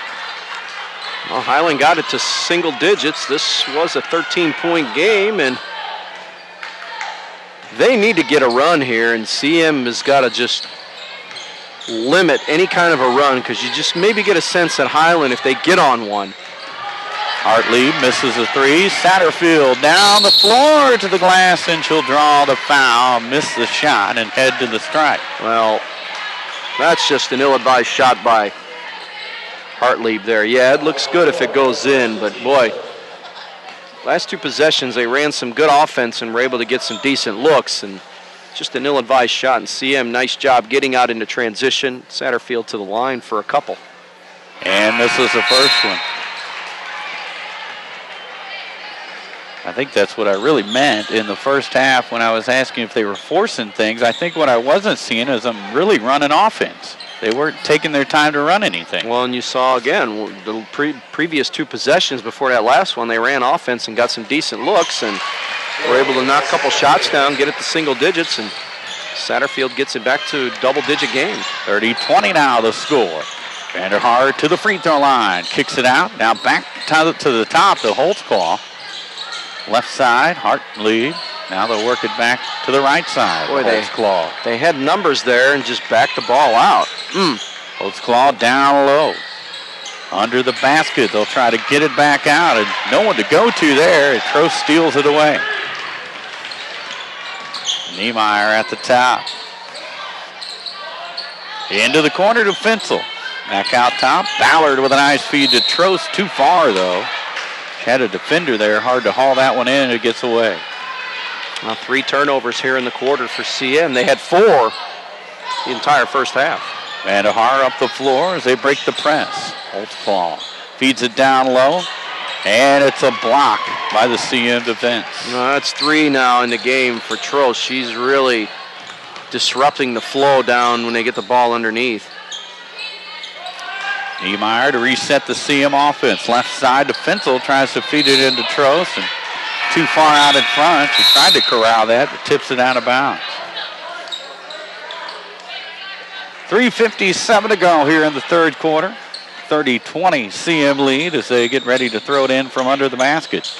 Well, Highland got it to single digits. This was a 13-point game, and they need to get a run here, and CM has got to just limit any kind of a run, because you just maybe get a sense that Highland, if they get on one.
Hartley misses a three. Satterfield down the floor to the glass, and she'll draw the foul, miss the shot, and head to the strike.
Well, that's just an ill-advised shot by Hartley there. Yeah, it looks good if it goes in, but boy, last two possessions they ran some good offense and were able to get some decent looks, and just an ill-advised shot. And CM, nice job getting out into transition. Satterfield to the line for a couple.
And this is the first one. I think that's what I really meant in the first half when I was asking if they were forcing things. I think what I wasn't seeing is them really running offense. They weren't taking their time to run anything.
Well, and you saw, again, the previous two possessions before that last one, they ran offense and got some decent looks and were able to knock a couple shots down, get it to single digits, and Satterfield gets it back to double-digit game.
30-20 now the score. Vanderhart to the free throw line, kicks it out. Now back to the top to Holtzclaw. Left side, Hart lead. Now they'll work it back to the right side.
Boy,
Holtzclaw.
They had numbers there and just backed the ball out.
Holtzclaw down low. Under the basket, they'll try to get it back out, and no one to go to there. And Trost steals it away. Niemeyer at the top. Into the corner to Fensel. Back out top. Ballard with a nice feed to Trost. Too far, though. Had a defender there. Hard to haul that one in, and it gets away.
Well, 3 turnovers here in the quarter for CM. They had 4 the entire first half.
Vandahar up the floor as they break the press. Holtzclaw feeds it down low, and it's a block by the CM defense.
That's 3 now in the game for Trost. She's really disrupting the flow down when they get the ball underneath.
Niemeyer to reset the CM offense. Left side to Fensel, tries to feed it into Trost, and too far out in front. She tried to corral that, but tips it out of bounds. 3:57 to go here in the third quarter. 30-20 CM lead as they get ready to throw it in from under the basket.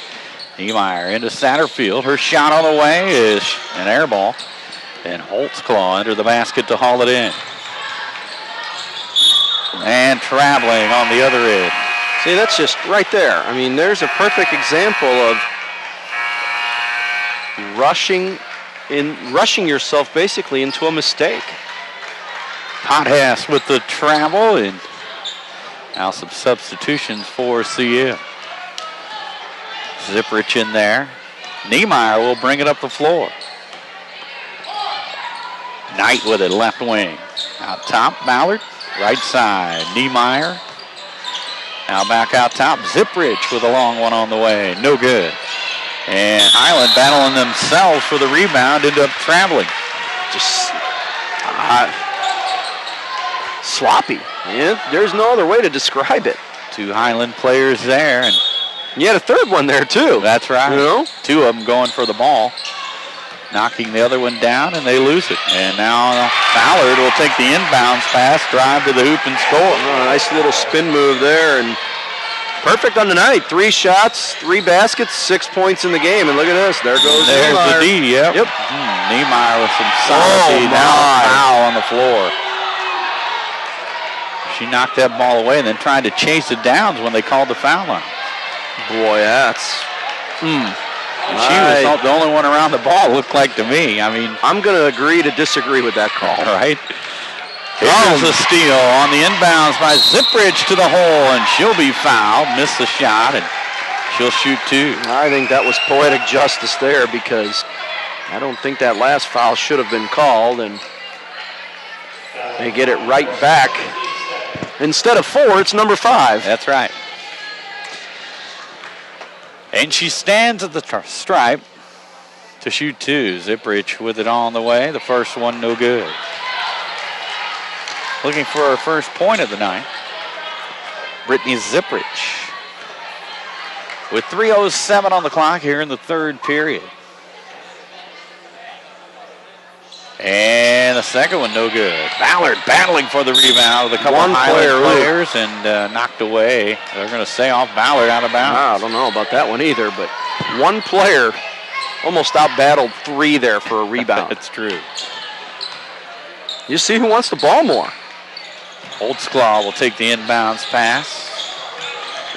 Niemeyer into Satterfield. Her shot on the way is an air ball. And Holtzclaw under the basket to haul it in. And traveling on the other end.
See, that's just right there. I mean, there's a perfect example of rushing yourself basically into a mistake.
Pothass with the travel, and now some substitutions for CM. Zipprich in there. Niemeyer will bring it up the floor. Knight with it, left wing. Out top, Ballard. Right side, Niemeyer. Now back out top, Zipprich with a long one on the way. No good. And Highland battling themselves for the rebound, end up traveling.
Just sloppy. Yeah, there's no other way to describe it.
2 Highland players there, and
you had a third one there too.
That's right.
You know?
2 of them going for the ball, knocking the other one down, and they lose it. And now Ballard will take the inbounds pass, drive to the hoop, and score.
Oh, nice little spin move there, and perfect on the night. 3 shots, 3 baskets, 6 points in the game. And look at this. There goes
There's
Niemeyer.
the D, yep. Niemeyer with some solid D. Now foul on the floor. She knocked that ball away and then tried to chase it down when they called the foul line.
Boy, that's...
And she was the only one around the ball, looked like to me. I mean,
I'm going to agree to disagree with that call.
Right. Here's a steal on the inbounds by Zipprich to the hole, and she'll be fouled. Missed the shot, and she'll shoot 2.
I think that was poetic justice there, because I don't think that last foul should have been called, and they get it right back. Instead of 4, it's number 5.
That's right. And she stands at the stripe to shoot two. Zipprich with it on the way. The first one no good. Looking for her first point of the night. Brittany Zipprich. With 3:07 on the clock here in the third period. And the second one no good. Ballard battling for the rebound with a couple of Highland players and knocked away. They're going to say off Ballard out of bounds.
I don't know about that one either, but one player almost out-battled three there for a rebound.
That's true.
You see who wants the ball more.
Holtzclaw will take the inbounds pass.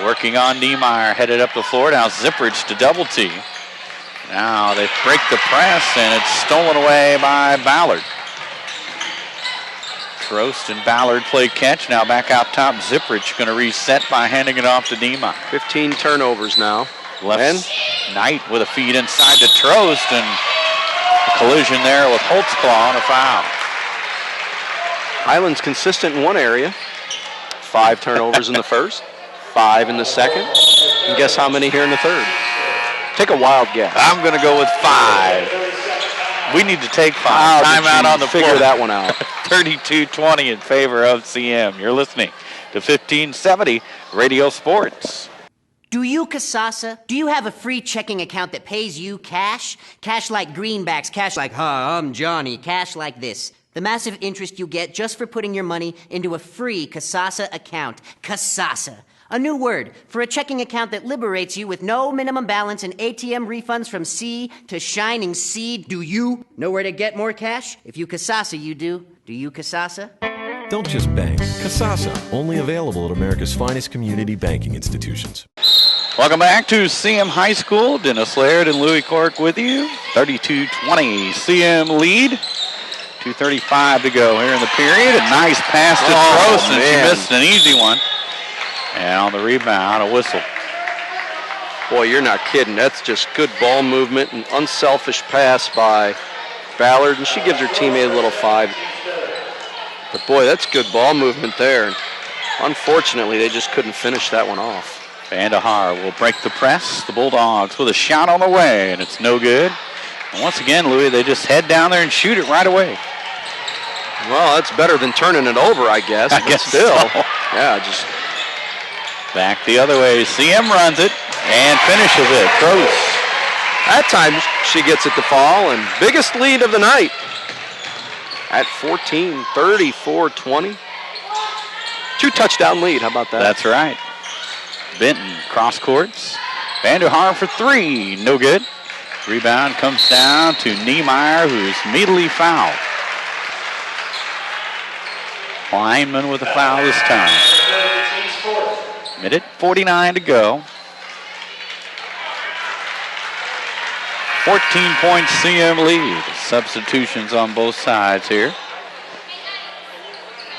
Working on Niemeyer, headed up the floor. Now Zipprich to double T. Now they break the press, and it's stolen away by Ballard. Trost and Ballard play catch. Now back out top. Zipprich going to reset by handing it off to Niemeyer.
15 turnovers now.
Left Knight with a feed inside to Trost, and a collision there with Holtzclaw on a foul.
Highland's consistent in one area. 5 turnovers in the first, 5 in the second. And guess how many here in the third? Take a wild guess.
I'm going to go with 5. We need to take 5. Timeout on the
figure
floor.
That one out.
32-20 in favor of CM. You're listening to 1570 Radio Sports.
Do you, Casasa? Do you have a free checking account that pays you cash? Cash like greenbacks, cash like, I'm Johnny, cash like this. The massive interest you get just for putting your money into a free Casasa account. Casasa. A new word for a checking account that liberates you with no minimum balance and ATM refunds from sea to shining sea. Do you know where to get more cash? If you Casasa, you do. Do you Casasa?
Don't just bank. Casasa, only available at America's finest community banking institutions.
Welcome back to CM High School. Dennis Laird and Louis Cork with you. 32-20 CM lead. 2:35 to go here in the period. A nice pass to Trost, and she missed an easy one. And on the rebound, a whistle.
Boy, you're not kidding. That's just good ball movement and unselfish pass by Ballard, and she gives her teammate a little 5. But boy, that's good ball movement there. Unfortunately, they just couldn't finish that one off.
Vandahar will break the press. The Bulldogs with a shot on the way, and it's no good. And once again, Louis, they just head down there and shoot it right away.
Well, that's better than turning it over, I guess.
I guess
still.
So.
Yeah, just
back the other way. CM runs it and finishes it. Trost.
That time she gets it to fall, and biggest lead of the night at 14, 34-20. 2-touchdown lead. How about that?
That's right. Benton cross courts. Vandahar for 3. No good. Rebound comes down to Niemeyer, who's immediately fouled. Kleinman with a foul this time. Minute 49 to go. 14-point CM lead. Substitutions on both sides here.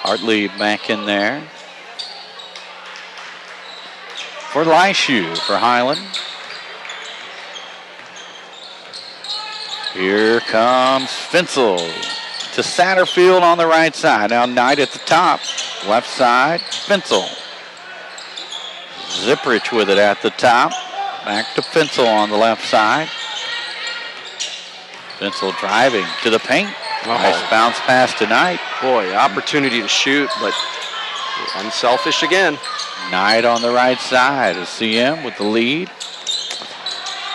Hartley back in there. For Leishu for Highland. Here comes Fensel to Satterfield on the right side. Now Knight at the top. Left side, Fensel. Zipprich with it at the top. Back to Fensel on the left side. Fensel driving to the paint. Nice bounce pass to Knight.
Boy, opportunity to shoot, but unselfish again.
Knight on the right side of CM with the lead.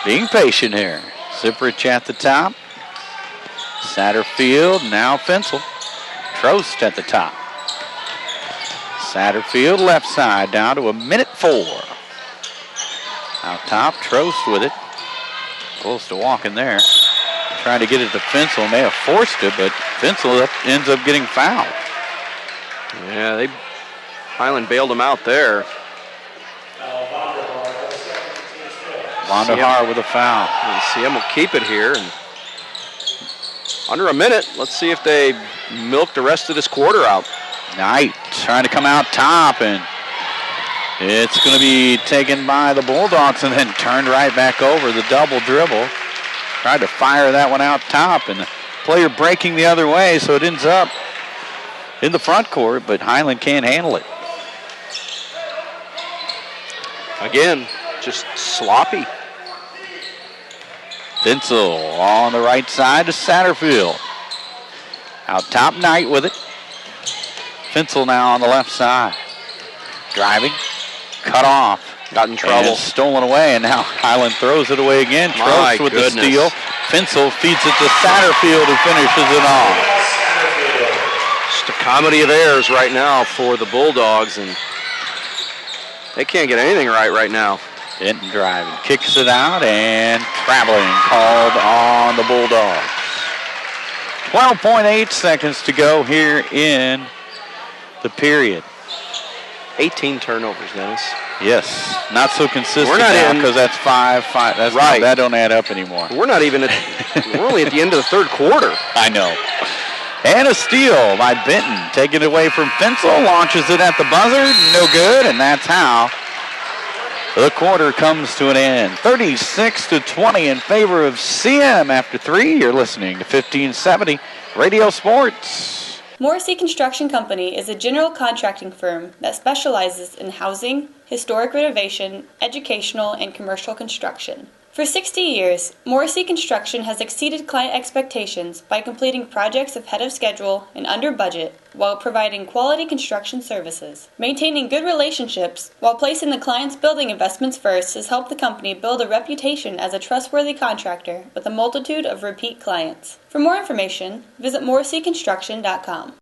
Being patient here. Zipprich at the top. Satterfield, now Fensel. Trost at the top. Satterfield left side down to a minute 4. Out top, Trost with it. Close to walking there. Trying to get it to Fensel. May have forced it, but Fensel ends up getting fouled.
Yeah, Highland bailed him out there.
Vandahar with a foul.
And CM will keep it here. And under a minute. Let's see if they milk the rest of this quarter out.
Knight trying to come out top, and it's going to be taken by the Bulldogs and then turned right back over. The double dribble. Tried to fire that one out top, and the player breaking the other way, so it ends up in the front court, but Highland can't handle it.
Again, just sloppy.
Finsel on the right side to Satterfield. Out top, Knight with it. Finsel now on the left side. Driving, cut off.
Got in trouble.
And stolen away, and now Highland throws it away again. Trost with the steal. Finsel feeds it to Satterfield, who finishes it off.
Just a comedy of errors right now for the Bulldogs, and they can't get anything right now.
Denton driving, kicks it out, and traveling called on the Bulldogs. 12.8 seconds to go here in the period.
18 turnovers, Dennis.
Yes, not so consistent
We're not
now
in,
because that's 5. That's
right.
That don't add up anymore.
We're not even we're only at the end of the third quarter.
I know. And a steal by Benton, taken away from Finsel, launches it at the buzzer, no good, and that's how the quarter comes to an end. 36-20 in favor of CM after 3. You're listening to 1570 Radio Sports.
Morrissey Construction Company is a general contracting firm that specializes in housing, historic renovation, educational, and commercial construction. For 60 years, Morrissey Construction has exceeded client expectations by completing projects ahead of schedule and under budget while providing quality construction services. Maintaining good relationships while placing the client's building investments first has helped the company build a reputation as a trustworthy contractor with a multitude of repeat clients. For more information, visit morrisseyconstruction.com.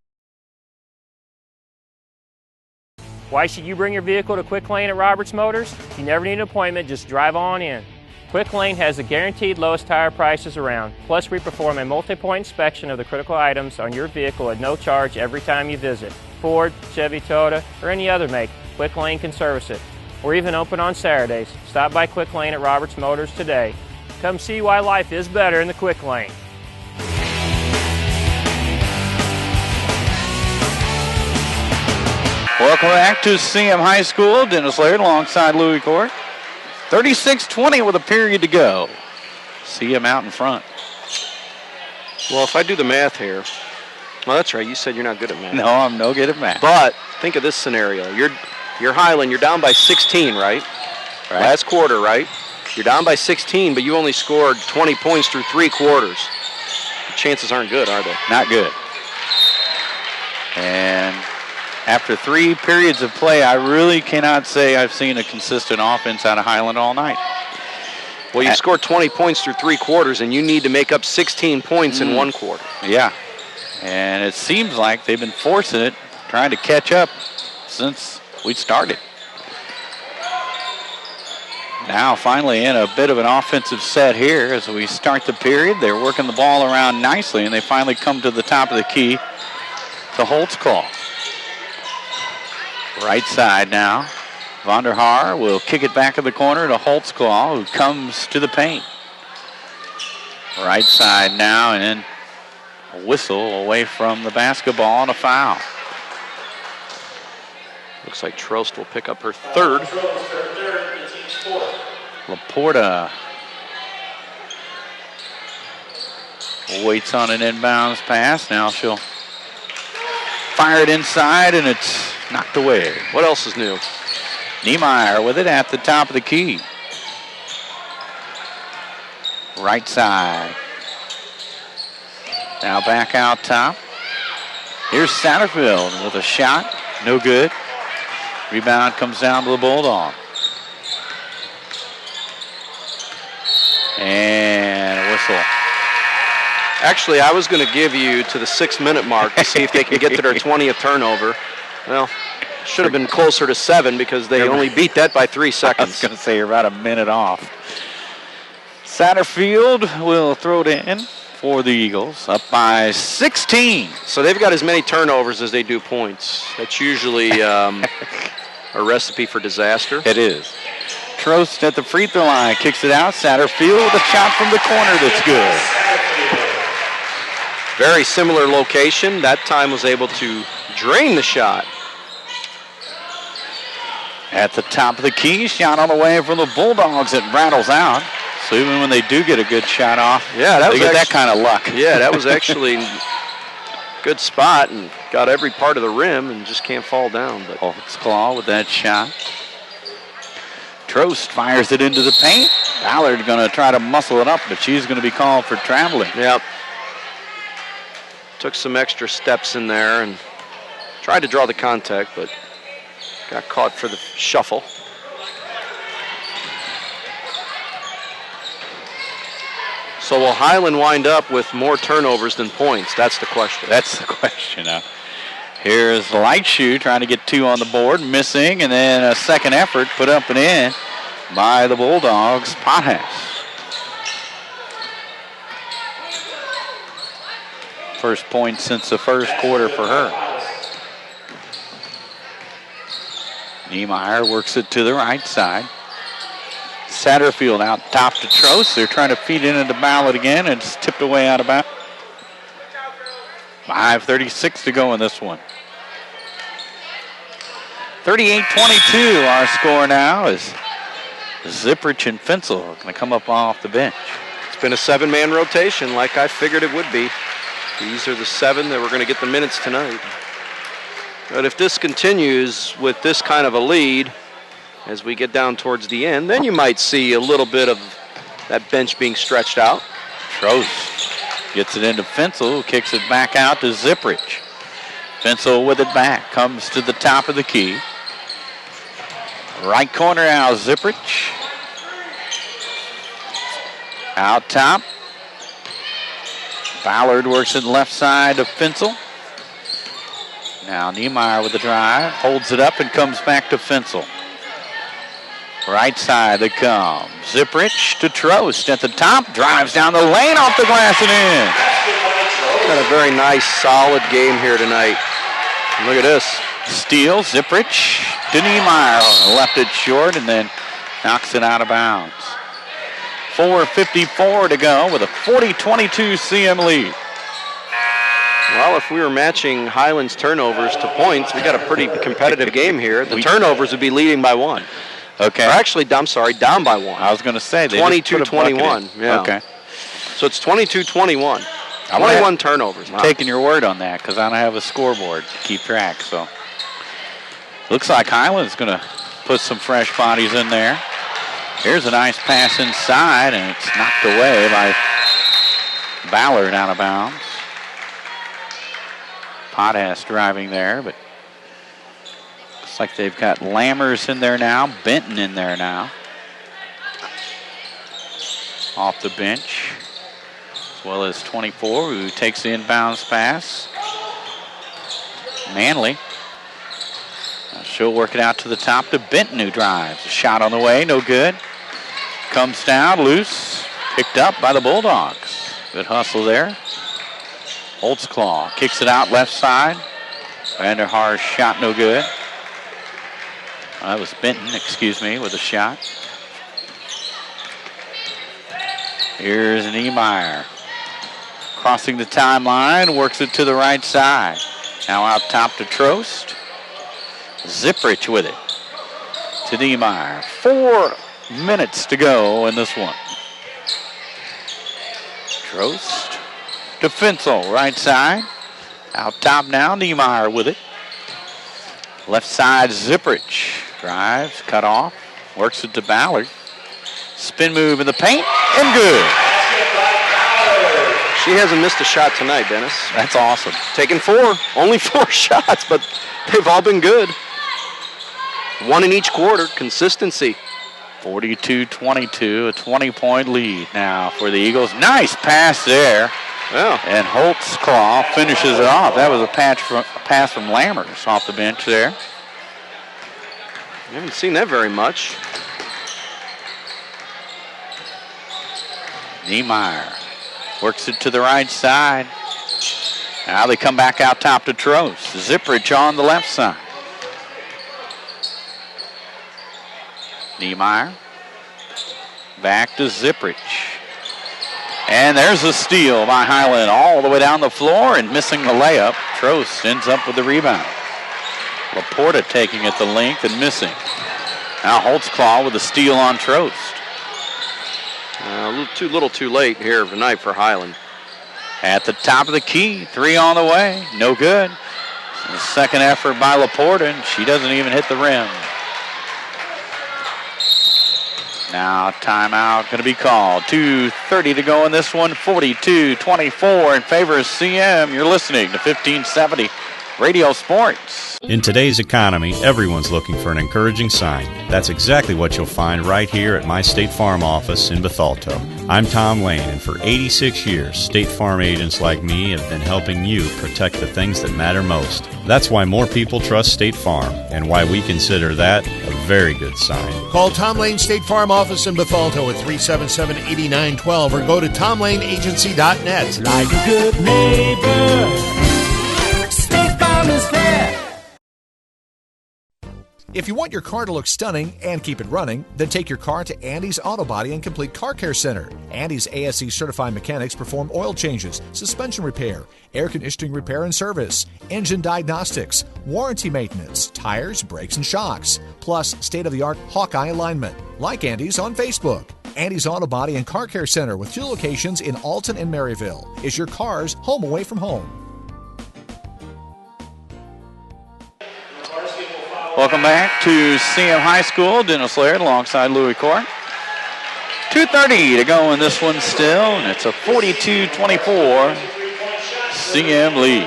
Why should you bring your vehicle to Quick Lane at Roberts Motors? You never need an appointment, just drive on in. Quick Lane has the guaranteed lowest tire prices around. Plus, we perform a multi-point inspection of the critical items on your vehicle at no charge every time you visit. Ford, Chevy, Toyota, or any other make, Quick Lane can service it. We're even open on Saturdays. Stop by Quick Lane at Roberts Motors today. Come see why life is better in the Quick Lane.
Welcome back to CM High School. Dennis Laird alongside Louis Court. 36-20 with a period to go. CM out in front.
Well, if I do the math here, well, that's right. You said you're not good at math.
No, I'm no good at math.
But think of this scenario. You're Highland. You're down by 16, right? Last quarter, right? You're down by 16, but you only scored 20 points through 3 quarters. The chances aren't good, are they?
Not good. And after 3 periods of play, I really cannot say I've seen a consistent offense out of Highland all night.
Well, you scored 20 points through 3 quarters, and you need to make up 16 points in 1 quarter.
Yeah. And it seems like they've been forcing it, trying to catch up since we started. Now finally in a bit of an offensive set here as we start the period. They're working the ball around nicely, and they finally come to the top of the key to Holt's call. Right side now. Vonderhaar will kick it back in the corner to Holtzclaw, who comes to the paint. Right side now, and then a whistle away from the basketball and a foul.
Looks like Trost will pick up her 3rd.
Laporta waits on an inbounds pass. Now she'll fire it inside, and it's knocked away.
What else is new?
Niemeyer with it at the top of the key. Right side. Now back out top. Here's Satterfield with a shot. No good. Rebound comes down to the Bulldog. And a whistle.
Actually, I was going to give you to the 6-minute mark to see if they can get to their 20th turnover. Well, should have been closer to 7 because they only beat that by 3 seconds.
I was going to say you're about a minute off. Satterfield will throw it in for the Eagles, up by 16.
So they've got as many turnovers as they do points. That's usually a recipe for disaster.
It is. Trost at the free throw line, kicks it out. Satterfield with a shot from the corner that's good.
Very similar location. That time was able to drain the shot.
At the top of the key, shot on the way from the Bulldogs. It rattles out. So even when they do get a good shot off, they get that kind of luck.
Yeah, that was actually good spot and got every part of the rim and just can't fall down. But
Holtzclaw with that shot. Trost fires it into the paint. Ballard going to try to muscle it up, but she's going to be called for traveling.
Yep. Took some extra steps in there and tried to draw the contact, but got caught for the shuffle. So will Highland wind up with more turnovers than points? That's the question.
That's the question. Here's Lightshoe trying to get 2 on the board, missing, and then a second effort put up and in by the Bulldogs. Pothouse. First point since the first quarter for her. Niemeyer works it to the right side. Satterfield out top to Trost. They're trying to feed it into Ballard again, and it's tipped away out of bounds. 5:36 to go in this one. 38-22 our score now is Zipprich and Fensel going to come up off the bench.
It's been a 7-man rotation like I figured it would be. These are the 7 that we're going to get the minutes tonight. But if this continues with this kind of a lead as we get down towards the end, then you might see a little bit of that bench being stretched out.
Trost gets it into Fensel, who kicks it back out to Zipprich. Fensel with it back, comes to the top of the key. Right corner now, Zipprich. Out top. Ballard works it left side of Fensel. Now Niemeyer with the drive, holds it up and comes back to Fensel. Right side they come. Zipprich to Trost at the top, drives down the lane, off the glass and in.
Got a very nice, solid game here tonight. Look at this.
Steal, Zipprich to Niemeyer, left it short and then knocks it out of bounds. 4:54 to go with a 40-22 CM lead.
Well, if we were matching Highland's turnovers to points, we got a pretty competitive game here. The turnovers would be leading by 1.
Okay.
Or actually, I'm sorry, down by 1.
I was going to say
22-21. Yeah.
Okay.
So it's 22-21. 21 turnovers.
I'm taking your word on that because I don't have a scoreboard to keep track. So looks like Highland's going to put some fresh bodies in there. Here's a nice pass inside, and it's knocked away by Ballard out of bounds. Pothouse driving there, but looks like they've got Lammers in there now, Benton in there now. Off the bench, as well as 24, who takes the inbounds pass. Manley. She'll work it out to the top to Benton, who drives. A shot on the way, no good. Comes down, loose, picked up by the Bulldogs. Good hustle there. Holtzclaw kicks it out left side. Vanderhaar's shot no good. That was Benton, excuse me, with a shot. Here's Niemeyer. Crossing the timeline, works it to the right side. Now out top to Trost. Zipprich with it to Niemeyer. 4 minutes to go in this one. Trost to Fensel, right side. Out top now, Niemeyer with it. Left side, Zipprich. Drives, cut off, works it to Ballard. Spin move in the paint, and good.
She hasn't missed a shot tonight, Dennis.
That's awesome.
Taking 4, only 4 shots, but they've all been good. 1 in each quarter, consistency.
42-22, a 20-point lead now for the Eagles. Nice pass there.
Yeah.
And Holtzclaw finishes it off. That was a pass from Lammers off the bench there.
I haven't seen that very much.
Niemeyer works it to the right side. Now they come back out top to Trost. Zipprich on the left side. Niemeyer back to Zipprich. And there's a steal by Highland all the way down the floor and missing the layup. Trost ends up with the rebound. Laporta taking it the length and missing. Now Holtzclaw with a steal on Trost.
A little too late here tonight for Highland.
At the top of the key, 3 on the way, no good. The second effort by Laporta, and she doesn't even hit the rim. Now timeout going to be called. 2:30 to go in this one. 42-24 in favor of CM. You're listening to 1570 Radio Sports.
In today's economy, everyone's looking for an encouraging sign. That's exactly what you'll find right here at my State Farm office in Bethalto. I'm Tom Lane, and for 86 years, State Farm agents like me have been helping you protect the things that matter most. That's why more people trust State Farm, and why we consider that a very good sign.
Call Tom Lane State Farm office in Bethalto at 377-8912 or go to tomlaneagency.net.
Like a good neighbor, State Farm is there.
If you want your car to look stunning and keep it running, then take your car to Andy's Auto Body and Complete Car Care Center. Andy's ASE certified mechanics perform oil changes, suspension repair, air conditioning repair and service, engine diagnostics, warranty maintenance, tires, brakes, and shocks, plus state-of-the-art Hawkeye alignment. Like Andy's on Facebook. Andy's Auto Body and Car Care Center with 2 locations in Alton and Maryville is your car's home away from home.
Welcome back to CM High School. Dennis Laird alongside Louis Court. 2:30 to go in this one still, and it's a 42-24 CM lead.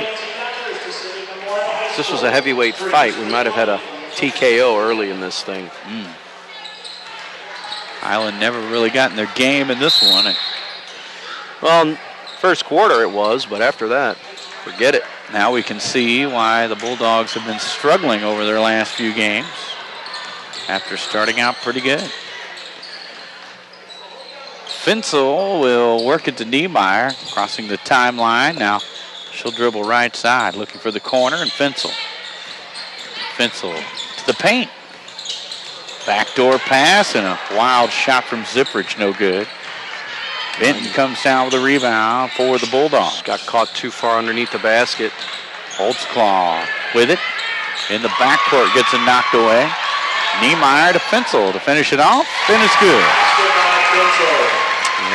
If this was a heavyweight fight, we might have had a TKO early in this thing.
Highland never really got in their game in this one.
Well, first quarter it was, but after that, forget it.
Now we can see why the Bulldogs have been struggling over their last few games after starting out pretty good. Finsel will work it to Niemeyer, crossing the timeline. Now she'll dribble right side, looking for the corner, and Finsel. Finsel to the paint. Backdoor pass and a wild shot from Zipprich, no good. Benton comes down with a rebound for the Bulldogs.
Got caught too far underneath the basket.
Holtzclaw with it. In the backcourt, gets it knocked away. Niemeyer to Finsel to finish it off, and it's good.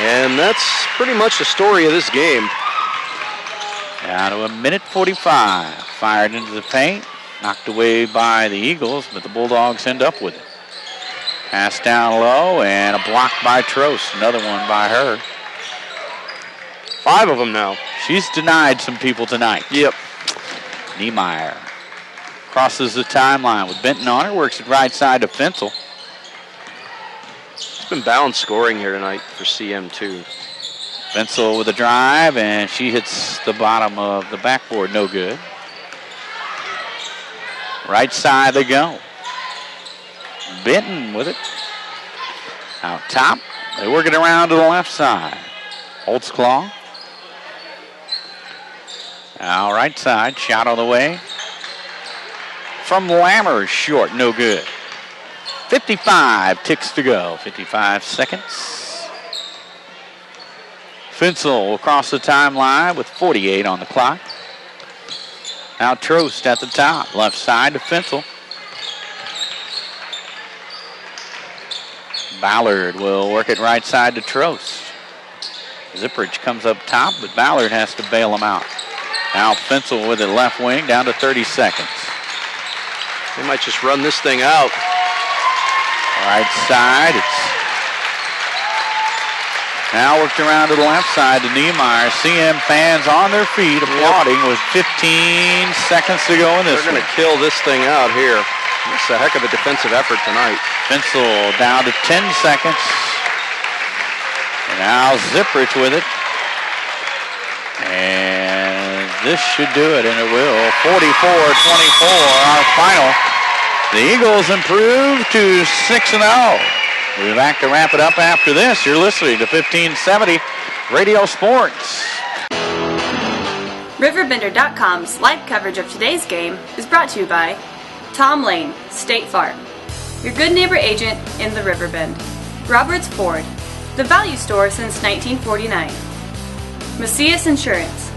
And that's pretty much the story of this game.
Down to a minute 45. Fired into the paint. Knocked away by the Eagles, but the Bulldogs end up with it. Pass down low, and a block by Trost. Another one by her.
5 of them now.
She's denied some people tonight.
Yep.
Niemeyer crosses the timeline with Benton on her. Works it right side to Finsel.
It's been balanced scoring here tonight for CM2.
Finsel with a drive, and she hits the bottom of the backboard. No good. Right side they go. Benton with it. Out top. They work it around to the left side. Holtzclaw. Now right side. Shot on the way. From Lammer. Short. No good. 55 ticks to go. 55 seconds. Finsel will cross the timeline with 48 on the clock. Now Trost at the top. Left side to Finsel. Ballard will work it right side to Trost. Zipprich comes up top, but Ballard has to bail him out. Now Finsel with it left wing, down to 30 seconds.
They might just run this thing out.
Right side, it's now worked around to the left side to Niemeyer. CM fans on their feet applauding with 15 seconds to go in this.
They're going to kill this thing out here. It's a heck of a defensive effort tonight.
Finsel down to 10 seconds. And now Zipprich with it. And this should do it, and it will. 44-24, our final. The Eagles improve to 6-0. We'll be back to wrap it up after this. You're listening to 1570 Radio Sports.
RiverBender.com's live coverage of today's game is brought to you by Tom Lane, State Farm, your good neighbor agent in the Riverbend. Roberts Ford, the value store since 1949. Macias Insurance,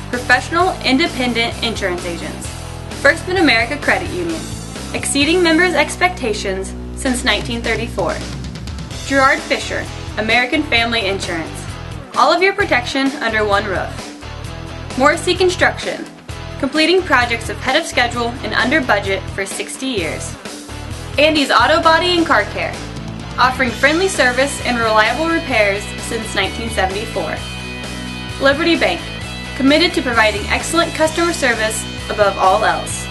professional independent insurance agents. First Mid-America Credit Union, exceeding members' expectations since 1934. Gerard Fisher, American Family Insurance. All of your protection under one roof. Morrissey Construction, completing projects ahead of schedule and under budget for 60 years. Andy's Auto Body and Car Care, offering friendly service and reliable repairs since 1974. Liberty Bank, committed to providing excellent customer service above all else.